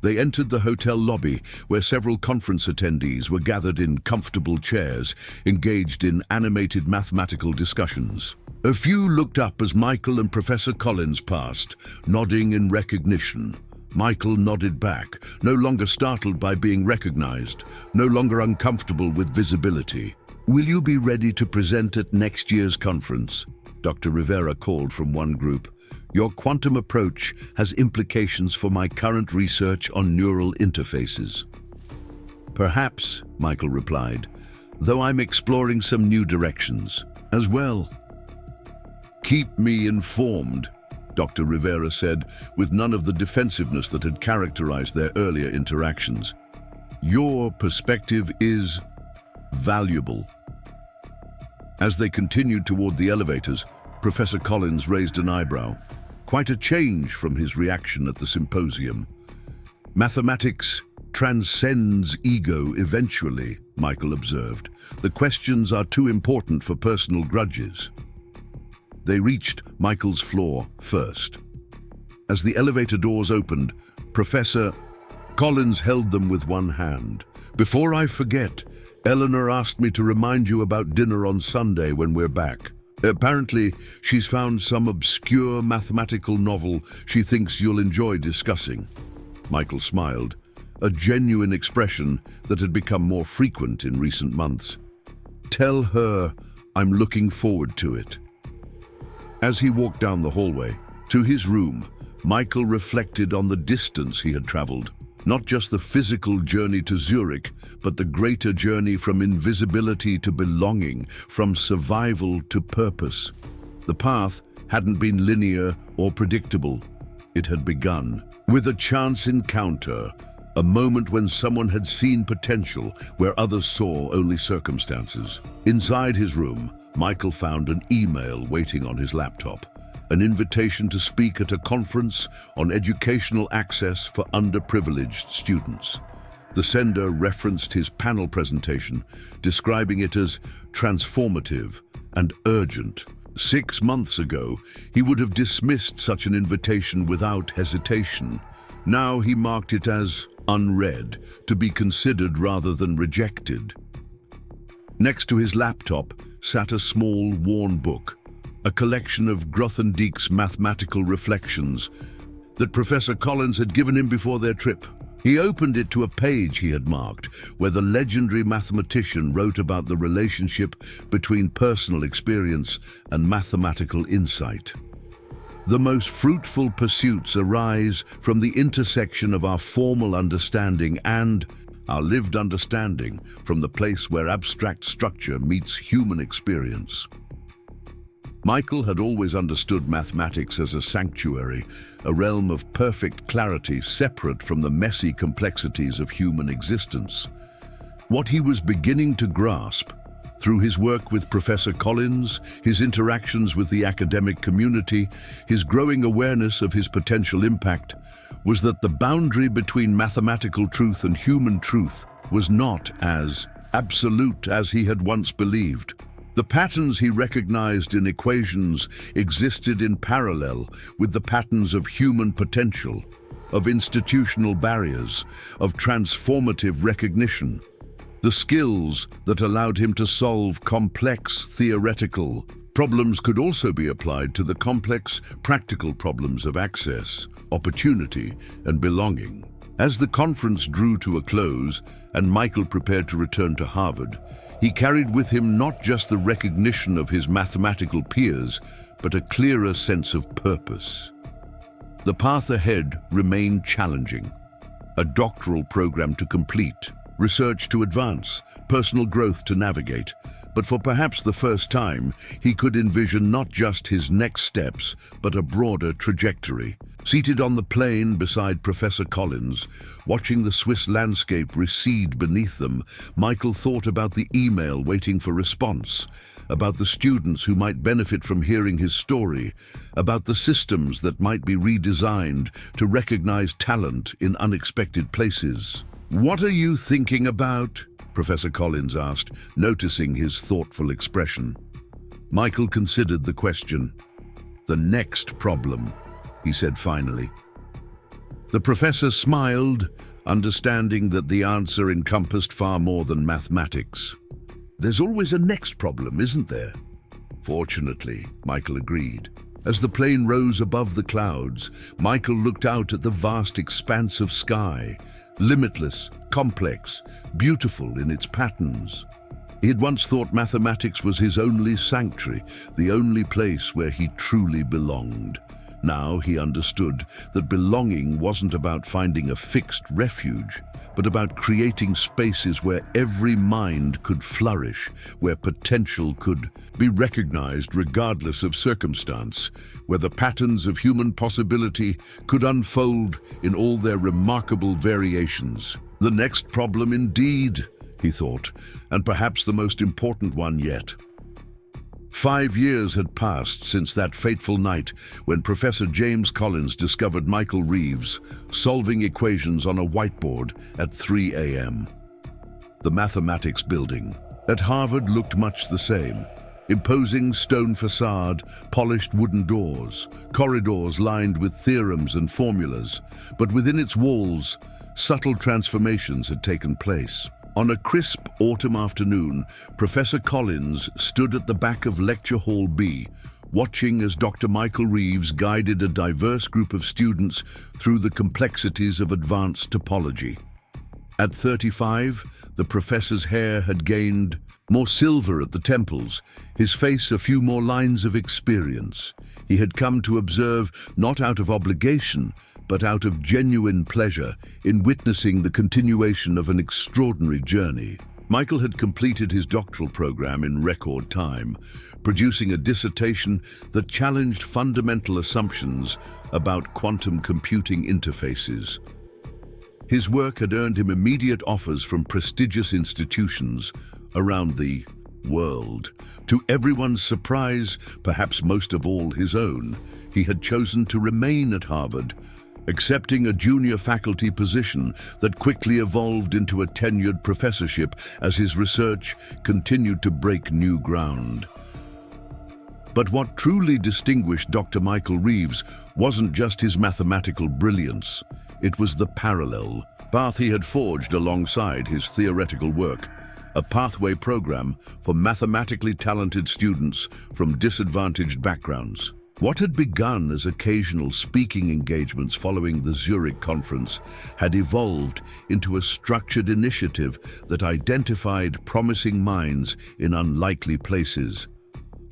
Speaker 1: They entered the hotel lobby, where several conference attendees were gathered in comfortable chairs, engaged in animated mathematical discussions. A few looked up as Michael and Professor Collins passed, nodding in recognition. Michael nodded back, no longer startled by being recognized, no longer uncomfortable with visibility. "Will you be ready to present at next year's conference?" Dr. Rivera called from one group. "Your quantum approach has implications for my current research on neural interfaces." "Perhaps," Michael replied, "though I'm exploring some new directions as well." "Keep me informed," Dr. Rivera said, with none of the defensiveness that had characterized their earlier interactions. "Your perspective is valuable." As they continued toward the elevators, Professor Collins raised an eyebrow. Quite a change from his reaction at the symposium. "Mathematics transcends ego eventually," Michael observed. "The questions are too important for personal grudges." They reached Michael's floor first. As the elevator doors opened, Professor Collins held them with one hand. "Before I forget, Eleanor asked me to remind you about dinner on Sunday when we're back. Apparently, she's found some obscure mathematical novel she thinks you'll enjoy discussing." Michael smiled, a genuine expression that had become more frequent in recent months. "Tell her I'm looking forward to it." As he walked down the hallway to his room, Michael reflected on the distance he had traveled. Not just the physical journey to Zurich, but the greater journey from invisibility to belonging, from survival to purpose. The path hadn't been linear or predictable. It had begun with a chance encounter, a moment when someone had seen potential where others saw only circumstances. Inside his room, Michael found an email waiting on his laptop. An invitation to speak at a conference on educational access for underprivileged students. The sender referenced his panel presentation, describing it as transformative and urgent. 6 months ago, he would have dismissed such an invitation without hesitation. Now he marked it as unread, to be considered rather than rejected. Next to his laptop sat a small, worn book, a collection of Grothendieck's mathematical reflections that Professor Collins had given him before their trip. He opened it to a page he had marked, where the legendary mathematician wrote about the relationship between personal experience and mathematical insight. "The most fruitful pursuits arise from the intersection of our formal understanding and our lived understanding, from the place where abstract structure meets human experience." Michael had always understood mathematics as a sanctuary, a realm of perfect clarity separate from the messy complexities of human existence. What he was beginning to grasp, through his work with Professor Collins, his interactions with the academic community, his growing awareness of his potential impact, was that the boundary between mathematical truth and human truth was not as absolute as he had once believed. The patterns he recognized in equations existed in parallel with the patterns of human potential, of institutional barriers, of transformative recognition. The skills that allowed him to solve complex theoretical problems could also be applied to the complex practical problems of access, opportunity, and belonging. As the conference drew to a close and Michael prepared to return to Harvard, he carried with him not just the recognition of his mathematical peers, but a clearer sense of purpose. The path ahead remained challenging. A doctoral program to complete, research to advance, personal growth to navigate. But for perhaps the first time, he could envision not just his next steps, but a broader trajectory. Seated on the plane beside Professor Collins, watching the Swiss landscape recede beneath them, Michael thought about the email waiting for response, about the students who might benefit from hearing his story, about the systems that might be redesigned to recognize talent in unexpected places. "What are you thinking about?" Professor Collins asked, noticing his thoughtful expression. Michael considered the question. "The next problem," he said finally. The professor smiled, understanding that the answer encompassed far more than mathematics. "There's always a next problem, isn't there?" "Fortunately," Michael agreed. As the plane rose above the clouds, Michael looked out at the vast expanse of sky, limitless, complex, beautiful in its patterns. He had once thought mathematics was his only sanctuary, the only place where he truly belonged. Now he understood that belonging wasn't about finding a fixed refuge, but about creating spaces where every mind could flourish, where potential could be recognized regardless of circumstance, where the patterns of human possibility could unfold in all their remarkable variations. The next problem indeed, he thought, and perhaps the most important one yet. 5 years had passed since that fateful night when Professor James Collins discovered Michael Reeves solving equations on a whiteboard at 3 a.m. The mathematics building at Harvard looked much the same. Imposing stone facade, polished wooden doors, corridors lined with theorems and formulas, but within its walls, subtle transformations had taken place. On a crisp autumn afternoon, Professor Collins stood at the back of Lecture Hall B, watching as Dr. Michael Reeves guided a diverse group of students through the complexities of advanced topology. At 35, the professor's hair had gained more silver at the temples, his face a few more lines of experience. He had come to observe, not out of obligation, but out of genuine pleasure in witnessing the continuation of an extraordinary journey. Michael had completed his doctoral program in record time, producing a dissertation that challenged fundamental assumptions about quantum computing interfaces. His work had earned him immediate offers from prestigious institutions around the world. To everyone's surprise, perhaps most of all his own, he had chosen to remain at Harvard, accepting a junior faculty position that quickly evolved into a tenured professorship as his research continued to break new ground. But what truly distinguished Dr. Michael Reeves wasn't just his mathematical brilliance, it was the parallel path he had forged alongside his theoretical work, a pathway program for mathematically talented students from disadvantaged backgrounds. What had begun as occasional speaking engagements following the Zurich conference had evolved into a structured initiative that identified promising minds in unlikely places.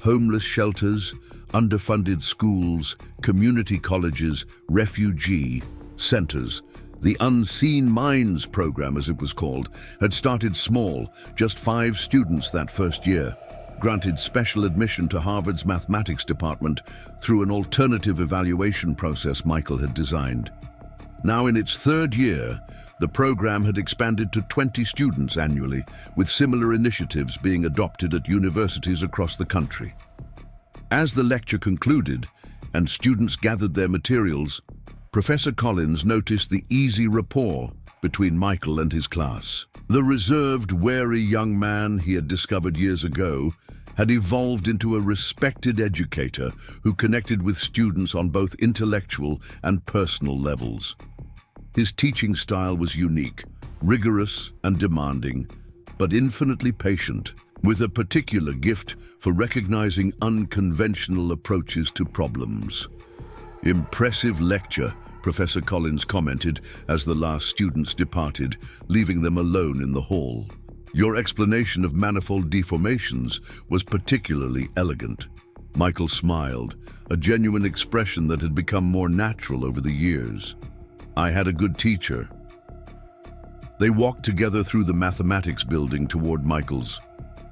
Speaker 1: Homeless shelters, underfunded schools, community colleges, refugee centers. The Unseen Minds program, as it was called, had started small, just 5 students that first year, granted special admission to Harvard's mathematics department through an alternative evaluation process Michael had designed. Now in its 3rd year, the program had expanded to 20 students annually, with similar initiatives being adopted at universities across the country. As the lecture concluded and students gathered their materials, Professor Collins noticed the easy rapport between Michael and his class. The reserved, wary young man he had discovered years ago had evolved into a respected educator who connected with students on both intellectual and personal levels. His teaching style was unique, rigorous and demanding, but infinitely patient, with a particular gift for recognizing unconventional approaches to problems. Impressive lecture, Professor Collins commented as the last students departed, leaving them alone in the hall. Your explanation of manifold deformations was particularly elegant. Michael smiled, a genuine expression that had become more natural over the years. I had a good teacher. They walked together through the mathematics building toward Michael's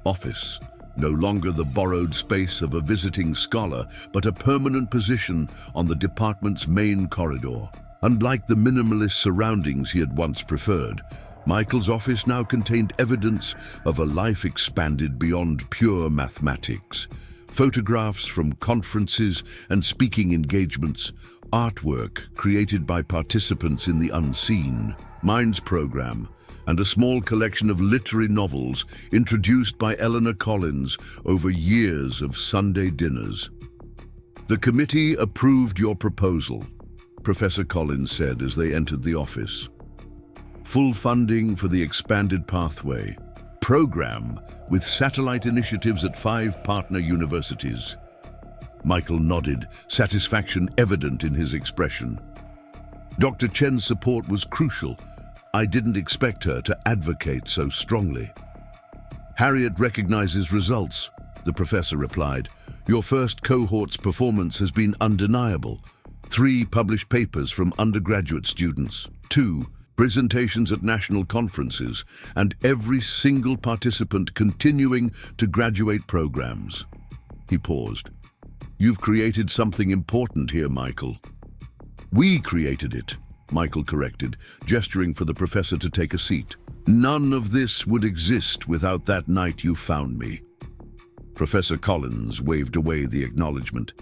Speaker 1: office, no longer the borrowed space of a visiting scholar, but a permanent position on the department's main corridor. Unlike the minimalist surroundings he had once preferred, Michael's office now contained evidence of a life expanded beyond pure mathematics. Photographs from conferences and speaking engagements, artwork created by participants in the Unseen Minds program, and a small collection of literary novels introduced by Eleanor Collins over years of Sunday dinners. The committee approved your proposal, Professor Collins said as they entered the office. Full funding for the expanded pathway program with satellite initiatives at 5 partner universities. Michael nodded, satisfaction evident in his expression. Dr. Chen's support was crucial. I didn't expect her to advocate so strongly. Harriet recognizes results, the professor replied. Your first cohort's performance has been undeniable. 3 published papers from undergraduate students, 2 presentations at national conferences, and every single participant continuing to graduate programs. He paused. You've created something important here, Michael. We created it, Michael corrected, gesturing for the professor to take a seat. None of this would exist without that night you found me. Professor Collins waved away the acknowledgement.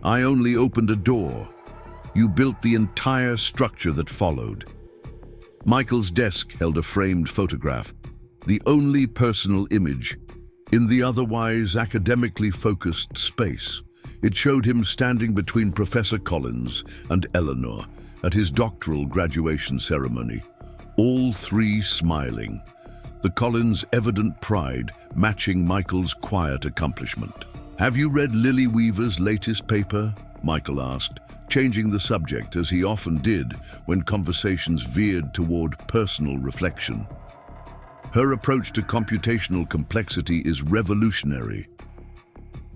Speaker 1: I only opened a door. You built the entire structure that followed. Michael's desk held a framed photograph, the only personal image in the otherwise academically focused space. It showed him standing between Professor Collins and Eleanor at his doctoral graduation ceremony, all 3 smiling, the Collins' evident pride matching Michael's quiet accomplishment. Have you read Lily Weaver's latest paper? Michael asked, changing the subject as he often did when conversations veered toward personal reflection. Her approach to computational complexity is revolutionary.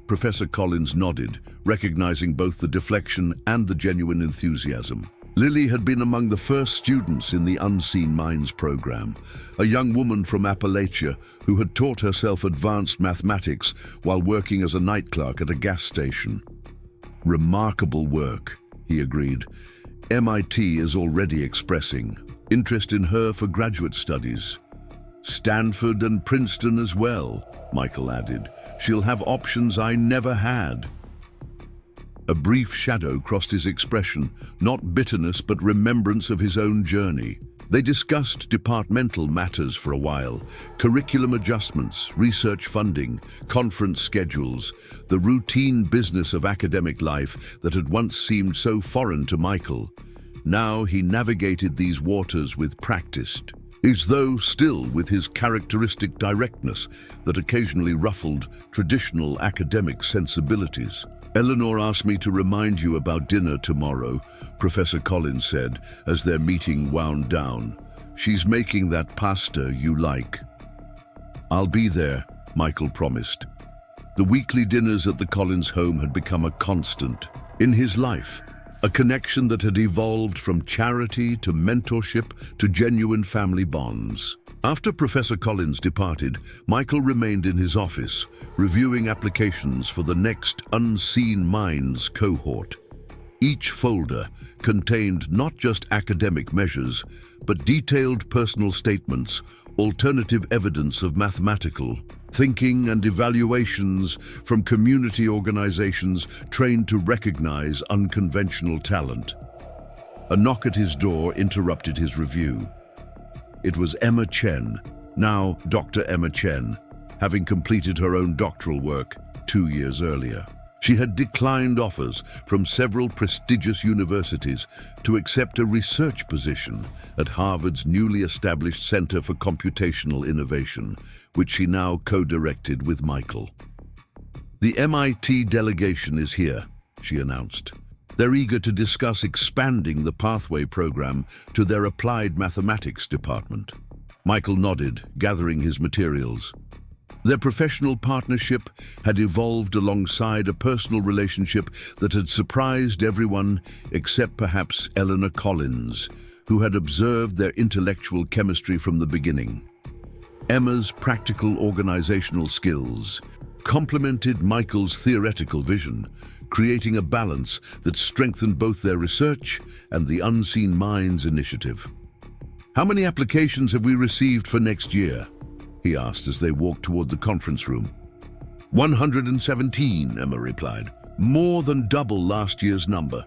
Speaker 1: Professor Collins nodded, recognizing both the deflection and the genuine enthusiasm. Lily had been among the first students in the Unseen Minds program, a young woman from Appalachia who had taught herself advanced mathematics while working as a night clerk at a gas station. Remarkable work, he agreed. MIT is already expressing interest in her for graduate studies. Stanford and Princeton as well, Michael added. She'll have options I never had. A brief shadow crossed his expression, not bitterness but remembrance of his own journey. They discussed departmental matters for a while, curriculum adjustments, research funding, conference schedules, the routine business of academic life that had once seemed so foreign to Michael. Now he navigated these waters with practiced, as though still with his characteristic directness that occasionally ruffled traditional academic sensibilities. Eleanor asked me to remind you about dinner tomorrow, Professor Collins said as their meeting wound down. She's making that pasta you like. I'll be there, Michael promised. The weekly dinners at the Collins home had become a constant in his life, a connection that had evolved from charity to mentorship to genuine family bonds. After Professor Collins departed, Michael remained in his office, reviewing applications for the next Unseen Minds cohort. Each folder contained not just academic measures, but detailed personal statements, alternative evidence of mathematical thinking and evaluations from community organizations trained to recognize unconventional talent. A knock at his door interrupted his review. It was Emma Chen, now Dr. Emma Chen, having completed her own doctoral work 2 years earlier. She had declined offers from several prestigious universities to accept a research position at Harvard's newly established Center for Computational Innovation, which she now co-directed with Michael. The MIT delegation is here, she announced. They're eager to discuss expanding the pathway program to their applied mathematics department. Michael nodded, gathering his materials. Their professional partnership had evolved alongside a personal relationship that had surprised everyone except perhaps Eleanor Collins, who had observed their intellectual chemistry from the beginning. Emma's practical organizational skills complemented Michael's theoretical vision, creating a balance that strengthened both their research and the Unseen Minds initiative. "How many applications have we received for next year?" he asked as they walked toward the conference room. 117, Emma replied. "More than double last year's number."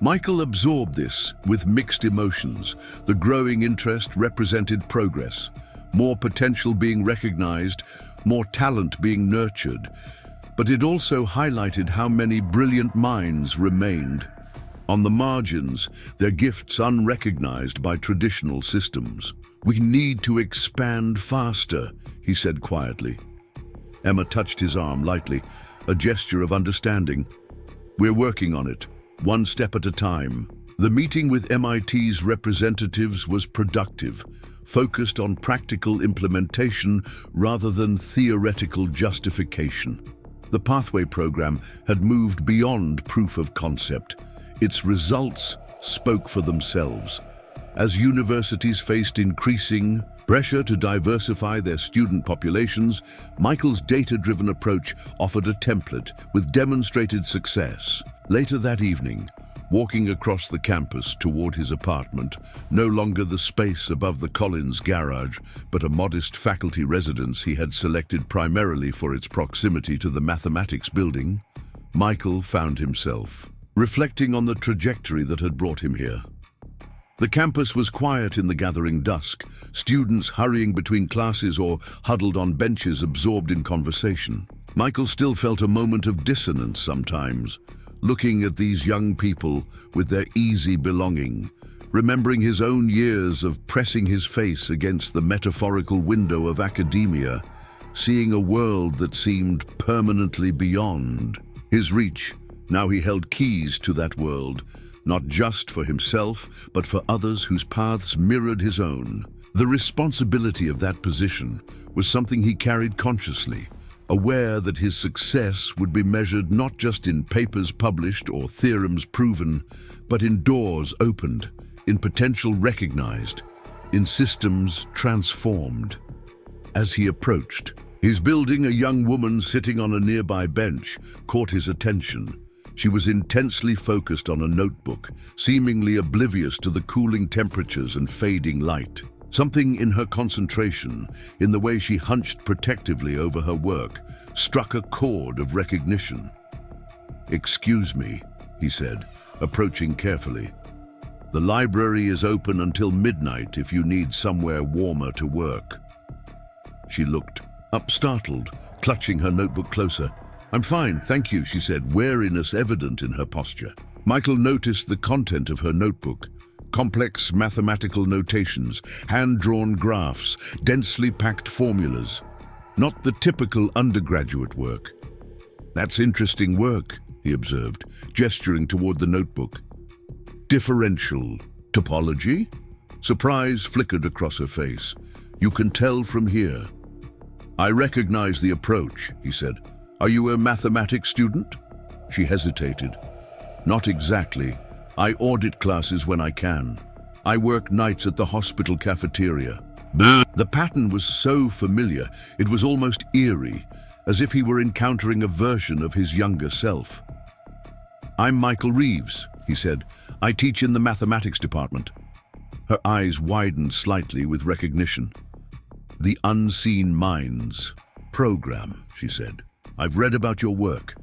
Speaker 1: Michael absorbed this with mixed emotions. The growing interest represented progress, more potential being recognized, more talent being nurtured. But it also highlighted how many brilliant minds remained on the margins, their gifts unrecognized by traditional systems. "We need to expand faster," he said quietly. Emma touched his arm lightly, a gesture of understanding. "We're working on it, one step at a time." The meeting with MIT's representatives was productive, focused on practical implementation rather than theoretical justification. The Pathway program had moved beyond proof of concept. Its results spoke for themselves. As universities faced increasing pressure to diversify their student populations, Michael's data-driven approach offered a template with demonstrated success. Later that evening, walking across the campus toward his apartment, no longer the space above the Collins garage, but a modest faculty residence he had selected primarily for its proximity to the mathematics building, Michael found himself reflecting on the trajectory that had brought him here. The campus was quiet in the gathering dusk, students hurrying between classes or huddled on benches absorbed in conversation. Michael still felt a moment of dissonance sometimes, looking at these young people with their easy belonging, remembering his own years of pressing his face against the metaphorical window of academia, seeing a world that seemed permanently beyond his reach. Now he held keys to that world, not just for himself, but for others whose paths mirrored his own. The responsibility of that position was something he carried consciously, aware that his success would be measured not just in papers published or theorems proven, but in doors opened, in potential recognized, in systems transformed. As he approached, his building, a young woman sitting on a nearby bench caught his attention. She was intensely focused on a notebook, seemingly oblivious to the cooling temperatures and fading light. Something in her concentration, in the way she hunched protectively over her work, struck a chord of recognition. "Excuse me," he said, approaching carefully. "The library is open until midnight if you need somewhere warmer to work." She looked up, startled, clutching her notebook closer. "I'm fine, thank you," she said, wariness evident in her posture. Michael noticed the content of her notebook. Complex mathematical notations, hand-drawn graphs, densely packed formulas. Not the typical undergraduate work. "That's interesting work," he observed, gesturing toward the notebook. "Differential topology?" Surprise flickered across her face. "You can tell from here." "I recognize the approach," he said. "Are you a mathematics student?" She hesitated. "Not exactly. I audit classes when I can. I work nights at the hospital cafeteria." The pattern was so familiar, it was almost eerie, as if he were encountering a version of his younger self. "I'm Michael Reeves," he said. "I teach in the mathematics department." Her eyes widened slightly with recognition. "The Unseen Minds program," she said. "I've read about your work."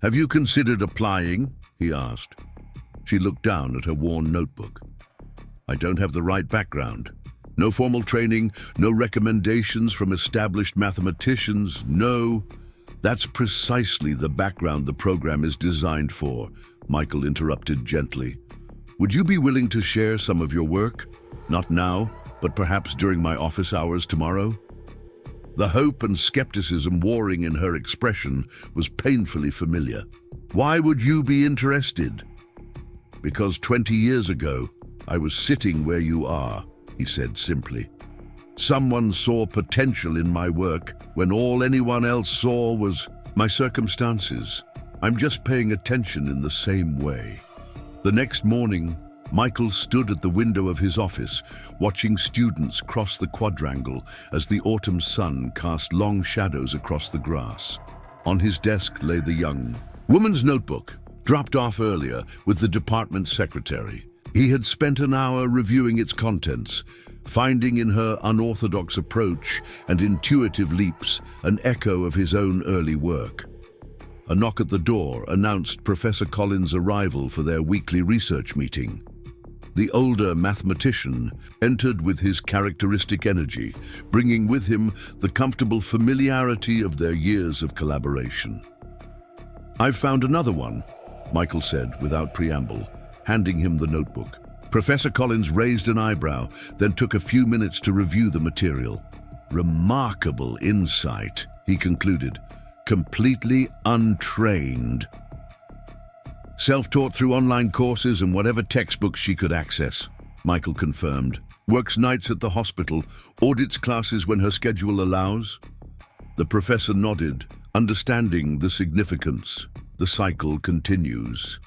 Speaker 1: "Have you considered applying?" he asked. She looked down at her worn notebook. "I don't have the right background. No formal training, no recommendations from established mathematicians, no." "That's precisely the background the program is designed for," Michael interrupted gently. "Would you be willing to share some of your work? Not now, but perhaps during my office hours tomorrow?" The hope and skepticism warring in her expression was painfully familiar. Why would you be interested? Because 20 years ago, I was sitting where you are, he said simply. Someone saw potential in my work when all anyone else saw was my circumstances. I'm just paying attention in the same way. The next morning, Michael stood at the window of his office, watching students cross the quadrangle as the autumn sun cast long shadows across the grass. On his desk lay the young woman's notebook, dropped off earlier with the department secretary. He had spent an hour reviewing its contents, finding in her unorthodox approach and intuitive leaps an echo of his own early work. A knock at the door announced Professor Collins' arrival for their weekly research meeting. The older mathematician entered with his characteristic energy, bringing with him the comfortable familiarity of their years of collaboration. "I've found another one," Michael said without preamble, handing him the notebook. Professor Collins raised an eyebrow, then took a few minutes to review the material. "Remarkable insight," he concluded, "completely untrained. Self-taught through online courses and whatever textbooks she could access," Michael confirmed. "Works nights at the hospital, audits classes when her schedule allows." The professor nodded, understanding the significance. The cycle continues.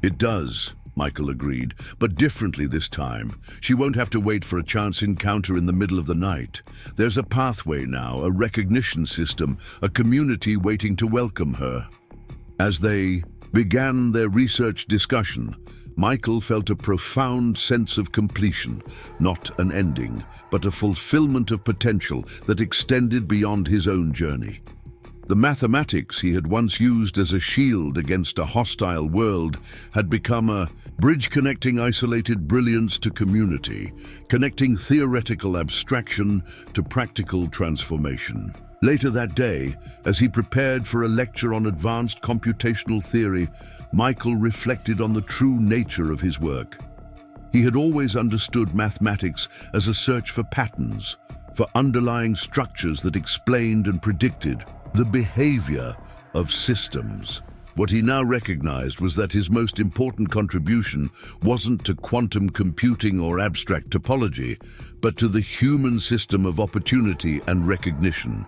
Speaker 1: "It does," Michael agreed, "but differently this time. She won't have to wait for a chance encounter in the middle of the night. There's a pathway now, a recognition system, a community waiting to welcome her." As they began their research discussion, Michael felt a profound sense of completion, not an ending, but a fulfillment of potential that extended beyond his own journey. The mathematics he had once used as a shield against a hostile world had become a bridge connecting isolated brilliance to community, connecting theoretical abstraction to practical transformation. Later that day, as he prepared for a lecture on advanced computational theory, Michael reflected on the true nature of his work. He had always understood mathematics as a search for patterns, for underlying structures that explained and predicted the behavior of systems. What he now recognized was that his most important contribution wasn't to quantum computing or abstract topology, but to the human system of opportunity and recognition.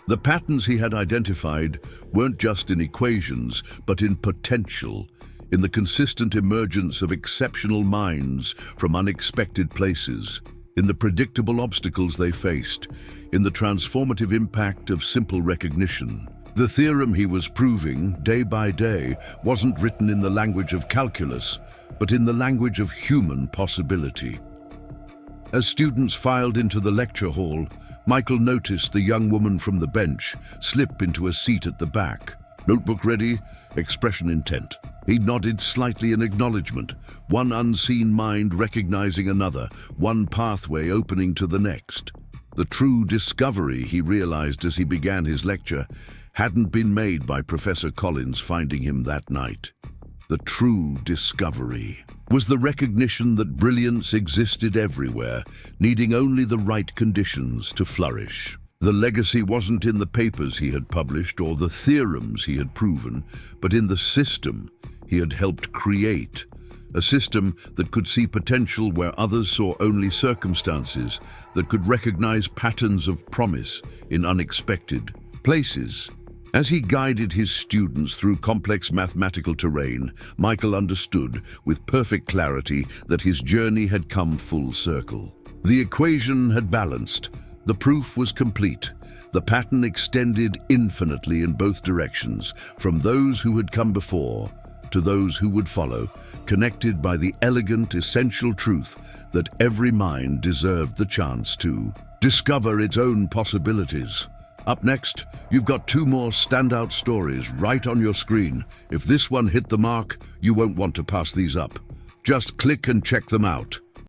Speaker 1: The patterns he had identified weren't just in equations, but in potential, in the consistent emergence of exceptional minds from unexpected places, in the predictable obstacles they faced, in the transformative impact of simple recognition. The theorem he was proving, day by day, wasn't written in the language of calculus, but in the language of human possibility. As students filed into the lecture hall, Michael noticed the young woman from the bench slip into a seat at the back. Notebook ready, expression intent. He nodded slightly in acknowledgement, one unseen mind recognizing another, one pathway opening to the next. The true discovery, he realized as he began his lecture, hadn't been made by Professor Collins finding him that night. The true discovery was the recognition that brilliance existed everywhere, needing only the right conditions to flourish. The legacy wasn't in the papers he had published or the theorems he had proven, but in the system he had helped create. A system that could see potential where others saw only circumstances, that could recognize patterns of promise in unexpected places. As he guided his students through complex mathematical terrain, Michael understood with perfect clarity that his journey had come full circle. The equation had balanced. The proof was complete. The pattern extended infinitely in both directions, from those who had come before to those who would follow, connected by the elegant, essential truth that every mind deserved the chance to discover its own possibilities. Up next, you've got two more standout stories right on your screen. If this one hit the mark, you won't want to pass these up. Just click and check them out.